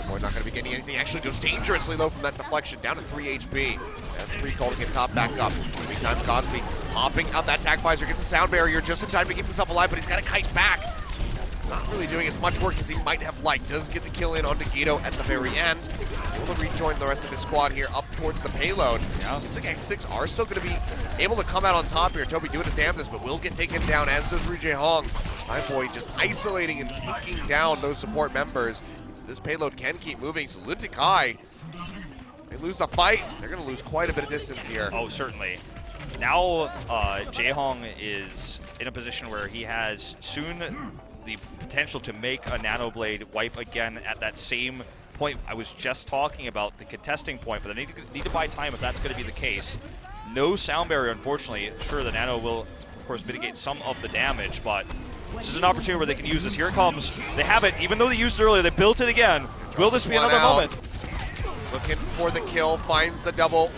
We're not going to be getting anything. Actually goes dangerously low from that deflection, down to 3 HP. That's 3 call to get top back up. Meantime, Godsby hopping out that tag visor, gets a sound barrier just in time to keep himself alive, but he's got to kite back. It's not really doing as much work as he might have liked. Does get the kill in onto Guido at the very end. Able to rejoin the rest of his squad here up towards the payload. Yeah. Seems like X6 are still going to be able to come out on top here. Toby doing his damnedest, but will get taken down, as does Rujie Hong. Boy just isolating and taking down those support members. So this payload can keep moving, so Lunatic-Hai, they lose the fight, they're going to lose quite a bit of distance here. Oh, certainly. Now, Jae-Hong is in a position where he has soon the potential to make a Nano Blade wipe again at that same point I was just talking about, the contesting point, but they need to buy time if that's going to be the case. No sound barrier, unfortunately. Sure, the Nano will, of course, mitigate some of the damage, but this is an opportunity where they can use this. Here it comes. They have it. Even though they used it earlier, they built it again. Will this be another moment? Looking for the kill, finds the double.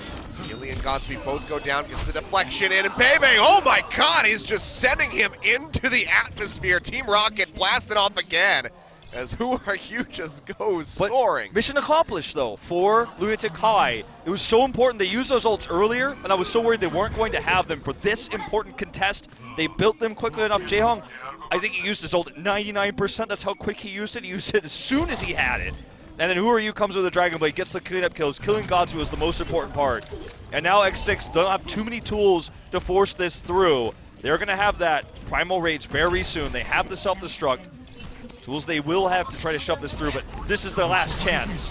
Gilly and Godsby both go down, gets the deflection in, and Bebe, oh my god, he's just sending him into the atmosphere. Team Rocket blasted off again, as Who Are You just goes soaring. Mission accomplished, though, for Lunatic-Hai. It was so important. They used those ults earlier, and I was so worried they weren't going to have them for this important contest. They built them quickly enough. Jae-Hong, I think he used his ult at 99%. That's how quick he used it. He used it as soon as he had it. And then Who Are You comes with the Dragon Blade, gets the cleanup kills. Killing Godsby was the most important part. And now X6 don't have too many tools to force this through. They're going to have that Primal Rage very soon. They have the self-destruct. Tools they will have to try to shove this through, but this is their last chance.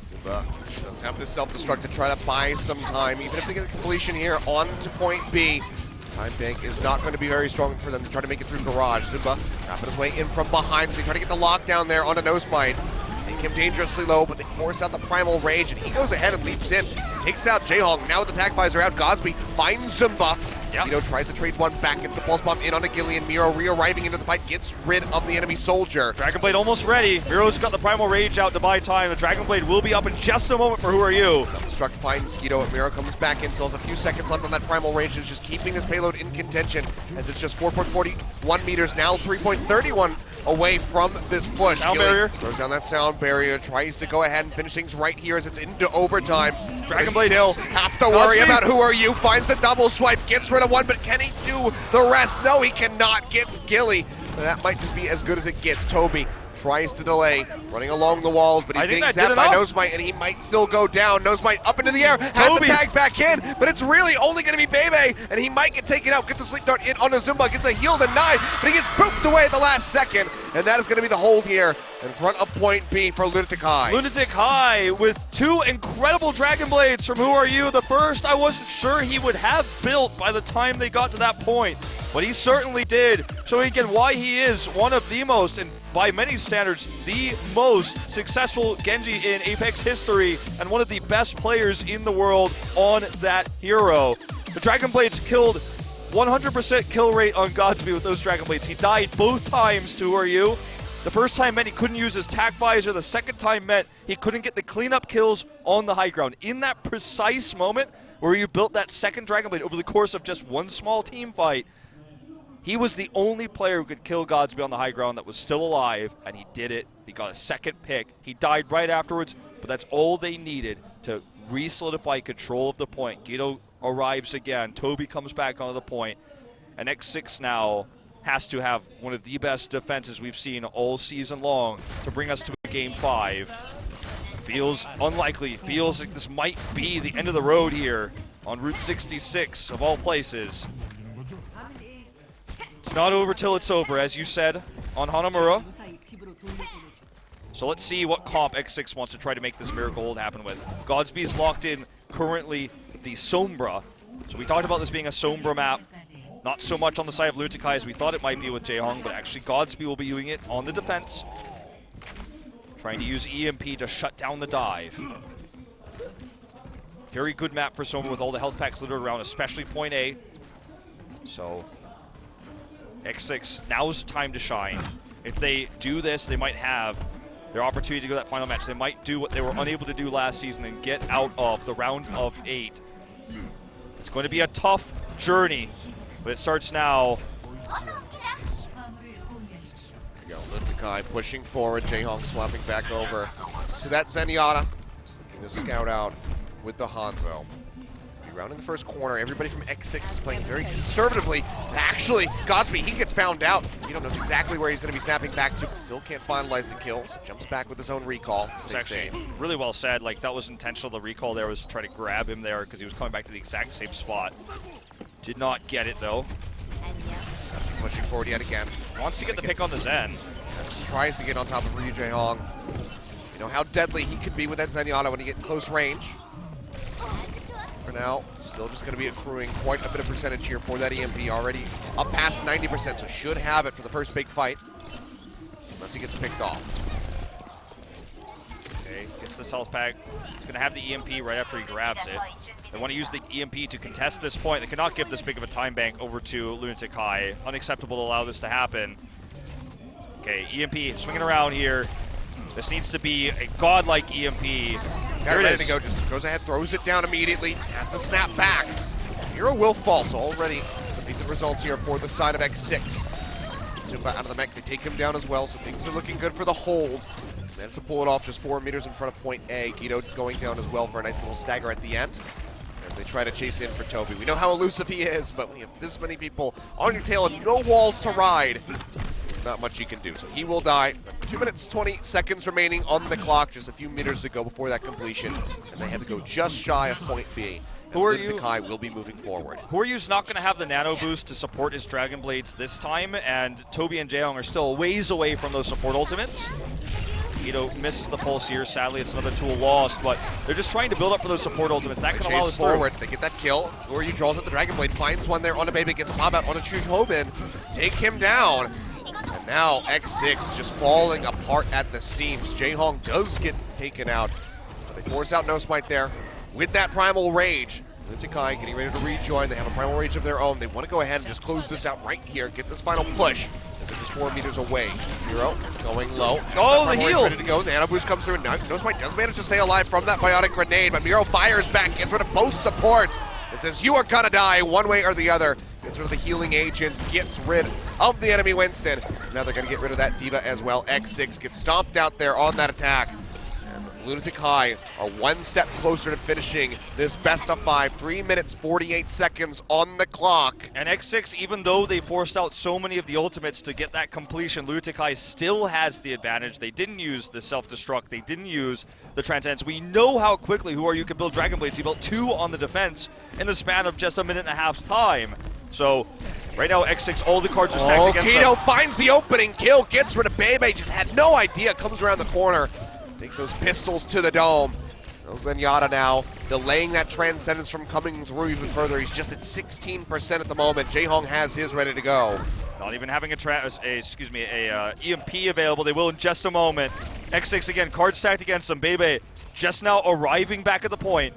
Simba does have this self-destruct to try to buy some time, even if they get the completion here on to point B. Time bank is not going to be very strong for them to try to make it through Garage. Simba wrapping his way in from behind, so they try to get the lockdown there on a Nosebite. Make him dangerously low, but they force out the Primal Rage, and he goes ahead and leaps in. Takes out Jae-Hong. Now with the tag visor out, Godsby finds Simba. Guido tries to trade one back, gets the pulse bomb in onto Gilly, and Miro re-arriving into the fight, gets rid of the enemy soldier. Dragon Blade almost ready. Miro's got the Primal Rage out to buy time. The Dragon Blade will be up in just a moment for Who Are You. Self-destruct finds Guido, and Miro comes back in, still has a few seconds left on that Primal Rage, and is just keeping this payload in contention, as it's just 4.41 meters, now 3.31 away from this push. Sound barrier. Throws down that sound barrier, tries to go ahead and finish things right here as it's into overtime. Dragon Blade still have to worry about Who Are You. Finds the double swipe, gets rid of one, but can he do the rest? No, he cannot. Gets Gilly. That might just be as good as it gets. Toby tries to delay, running along the walls, but he's getting zapped by Nosebite, and he might still go down. Nosebite up into the air, has the tag back in, but it's really only going to be Bebe, and he might get taken out. Gets a sleep dart in on Zumba, gets a heal denied, but he gets pooped away at the last second, and that is going to be the hold here in front of point B for Lunatic-Hai. Lunatic-Hai with 2 incredible Dragon Blades from Who Are You. The first I wasn't sure he would have built by the time they got to that point, but he certainly did, showing again why he is one of the most, and by many standards, the most successful Genji in Apex history, and one of the best players in the world on that hero. The Dragon Blades killed 100% kill rate on Godsby with those Dragon Blades. He died both times to Who Are You. The first time meant he couldn't use his tac visor. The second time meant he couldn't get the cleanup kills on the high ground. In that precise moment where you built that second Dragon Blade over the course of just one small team fight, he was the only player who could kill Godsby on the high ground that was still alive, and he did it. He got a second pick. He died right afterwards, but that's all they needed to re-solidify control of the point. Guido arrives again. Toby comes back onto the point, and X6 now has to have one of the best defenses we've seen all season long to bring us to a Game 5. Feels unlikely. Feels like this might be the end of the road here on Route 66 of all places. It's not over till it's over, as you said, on Hanamura. So let's see what comp X6 wants to try to make this miracle hold happen with. Godsby's locked in currently the Sombra. So we talked about this being a Sombra map. Not so much on the side of Lunatic-Hai as we thought it might be with Jaehong, but actually Godsby will be doing it on the defense. Trying to use EMP to shut down the dive. Very good map for Sombra with all the health packs littered around, especially point A. So X6, now's the time to shine. If they do this, they might have their opportunity to go to that final match. They might do what they were unable to do last season and get out of the round of 8. It's going to be a tough journey, but it starts now. There you go, Lunatic-Hai pushing forward, Jaehong swapping back over to that Zenyatta. Looking to scout out with the Hanzo. Around in the first corner, everybody from X6 is playing very conservatively. Actually, Godsby, he gets found out. You don't know exactly where he's going to be snapping back to, but still can't finalize the kill, so jumps back with his own recall. It's actually really well said. Like, that was intentional. The recall there was to try to grab him there because he was coming back to the exact same spot. Did not get it, though. Pushing forward yet again. Wants to get the pick on the Zen. Just tries to get on top of Ryu Jaehong. You know how deadly he could be with that Zenyatta when he gets close range. For now, still just going to be accruing quite a bit of percentage here for that EMP, already up past 90%, so should have it for the first big fight, unless he gets picked off. Okay, gets this health pack. He's going to have the EMP right after he grabs it. They want to use the EMP to contest this point. They cannot give this big of a time bank over to Lunatic-Hai. Unacceptable to allow this to happen. Okay, EMP swinging around here. This needs to be a godlike EMP. Got it ready to go, just goes ahead, throws it down immediately, has to snap back. Hero will fall, so already some decent results here for the side of X6. Zumba out of the mech, they take him down as well, so things are looking good for the hold. Managed to pull it off just 4 meters in front of point A. Guido going down as well for a nice little stagger at the end as they try to chase in for Toby. We know how elusive he is, but when you have this many people on your tail and no walls to ride, there's not much you can do. So he will die. 2 minutes, 20 seconds remaining on the clock, just a few meters to go before that completion, and they have to go just shy of point B. Who are you? Lunatic-Hai will be moving forward. Horyu's not going to have the nano boost to support his Dragon Blades this time, and Toby and Jaehong are still ways away from those support ultimates. Guido misses the pulse here. Sadly, it's another tool lost, but they're just trying to build up for those support ultimates. That can allow us forward. They get that kill. Horyu draws at the Dragon Blade, finds one there on a baby, gets a pop out on a Chujobin. Take him down. And now X6 is just falling apart at the seams. Jaehong does get taken out. They force out No Smite there with that Primal Rage. Lunatic-Hai getting ready to rejoin. They have a Primal Rage of their own. They want to go ahead and just close this out right here. Get this final push. As they're just 4 meters away. Hero going low. Oh, the heal! Ready to go. The Nano Boost comes through. No Smite does manage to stay alive from that Biotic Grenade, but Miro fires back. Gets rid of both supports. It says, you are gonna die one way or the other. Gets rid of the healing agents, gets rid of the enemy Winston. Now they're gonna get rid of that Diva as well. X6 gets stomped out there on that attack. And Lunatic-Hai are one step closer to finishing this best of 5. 3 minutes, 48 seconds on the clock. And X6, even though they forced out so many of the ultimates to get that completion, Lunatic-Hai still has the advantage. They didn't use the self-destruct. They didn't use the Transcendence. We know how quickly Horyu can build Dragon Blades. He built 2 on the defense in the span of just a minute and a half's time. So right now, X6, all the cards are stacked against them. Guido finds the opening kill, gets rid of Bebe, just had no idea, comes around the corner, takes those pistols to the dome. Zenyatta now delaying that Transcendence from coming through even further. He's just at 16% at the moment. Jaehong has his ready to go. Not even having EMP available. They will in just a moment. X6 again, card stacked against them. Bebe just now arriving back at the point.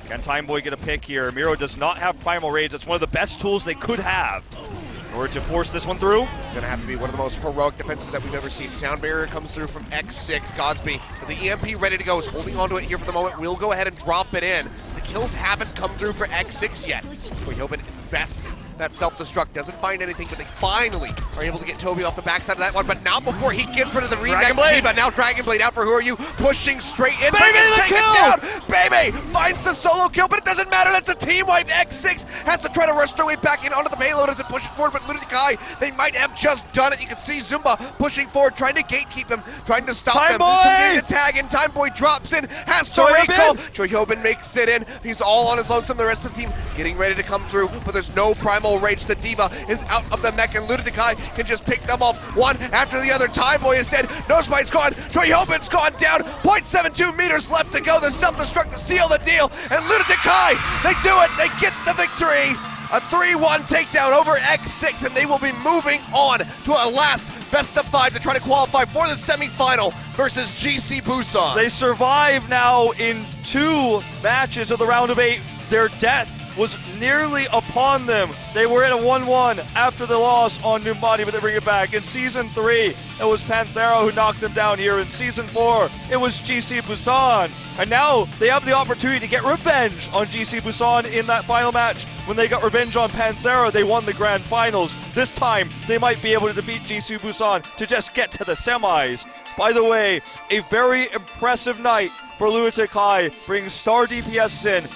Can Time Boy get a pick here? Miro does not have Primal Rage. That's one of the best tools they could have in order to force this one through. It's going to have to be one of the most heroic defenses that we've ever seen. Sound Barrier comes through from X6. Godsby with the EMP ready to go. Is holding onto it here for the moment. We'll go ahead and drop it in. The kills haven't come through for X6 yet. Koyobin invests that self-destruct. Doesn't find anything, but they finally are able to get Toby off the backside of that one. But now before he gets rid of the remake, but now Dragon Blade out for Who Are You, pushing straight in, but he gets taken down. Baby finds the solo kill, but it doesn't matter. That's a team wipe. X6 has to try to rush their way back in onto the payload as it pushes forward, but Lunatic-Hai, they might have just done it. You can see Zumba pushing forward, trying to gatekeep them, trying to stop them from getting the tag, and Time Boy drops in, has to recall. Choyobin makes it in. He's all on his lonesome. The rest of the team getting ready to come through, but there's no Primal Rage. The D.Va is out of the mech, and Lunatic-Hai can just pick them off one after the other. Time Boy is dead. No Smite's gone. Choyobin's gone down. 0.72 meters left to go. The self-destruct to seal the deal, and Lunatic-Hai, they do it. They get the victory. A 3-1 takedown over X6, and they will be moving on to a last best of 5 to try to qualify for the semifinal versus GC Busan. They survive now in 2 matches of the round of 8. Their death was nearly upon them. They were in a 1-1 after the loss on Numbani, but they bring it back. In Season 3, it was Panthera who knocked them down here. In Season 4, it was GC Busan. And now they have the opportunity to get revenge on GC Busan in that final match. When they got revenge on Panthera, they won the grand finals. This time, they might be able to defeat GC Busan to just get to the semis. By the way, a very impressive night for Lunatic-Hai, brings star DPS in,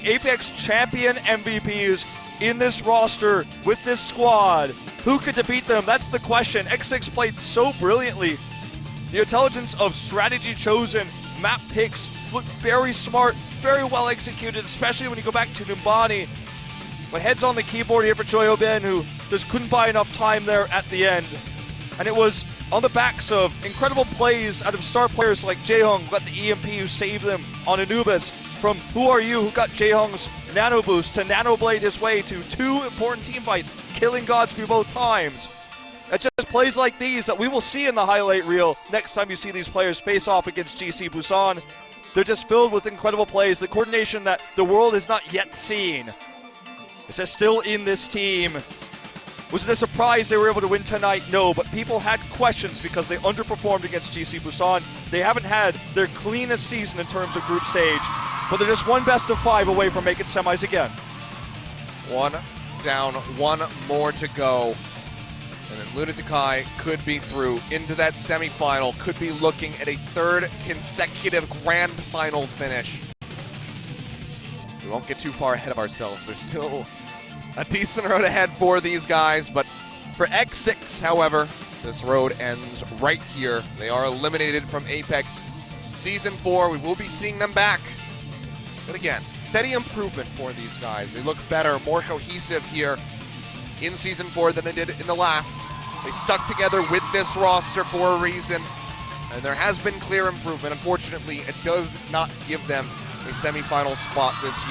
Apex champion MVPs in this roster with this squad. Who could defeat them? That's the question. X6 played so brilliantly. The intelligence of strategy chosen, map picks looked very smart, very well executed, especially when you go back to Numbani. But heads on the keyboard here for Choyobin, who just couldn't buy enough time there at the end. And it was on the backs of incredible plays out of star players like Jaehong, who got the EMP, who saved them on Anubis, from Who Are You, who got Jaehong's Nano Boost to Nano Blade his way to 2 important team fights, killing Godspeed both times. It's just plays like these that we will see in the highlight reel next time you see these players face off against GC Busan. They're just filled with incredible plays, the coordination that the world has not yet seen. It's just still in this team. Was it a surprise they were able to win tonight? No, but people had questions because they underperformed against GC Busan. They haven't had their cleanest season in terms of group stage, but they're just 1 best of 5 away from making semis again. 1 down, 1 more to go. And then Lunatic-Hai could be through into that semifinal, could be looking at a 3rd consecutive grand final finish. We won't get too far ahead of ourselves. There's still a decent road ahead for these guys, but for X6, however, this road ends right here. They are eliminated from Apex Season 4. We will be seeing them back. But again, steady improvement for these guys. They look better, more cohesive here in Season 4 than they did in the last. They stuck together with this roster for a reason, and there has been clear improvement. Unfortunately, it does not give them a semifinal spot this year.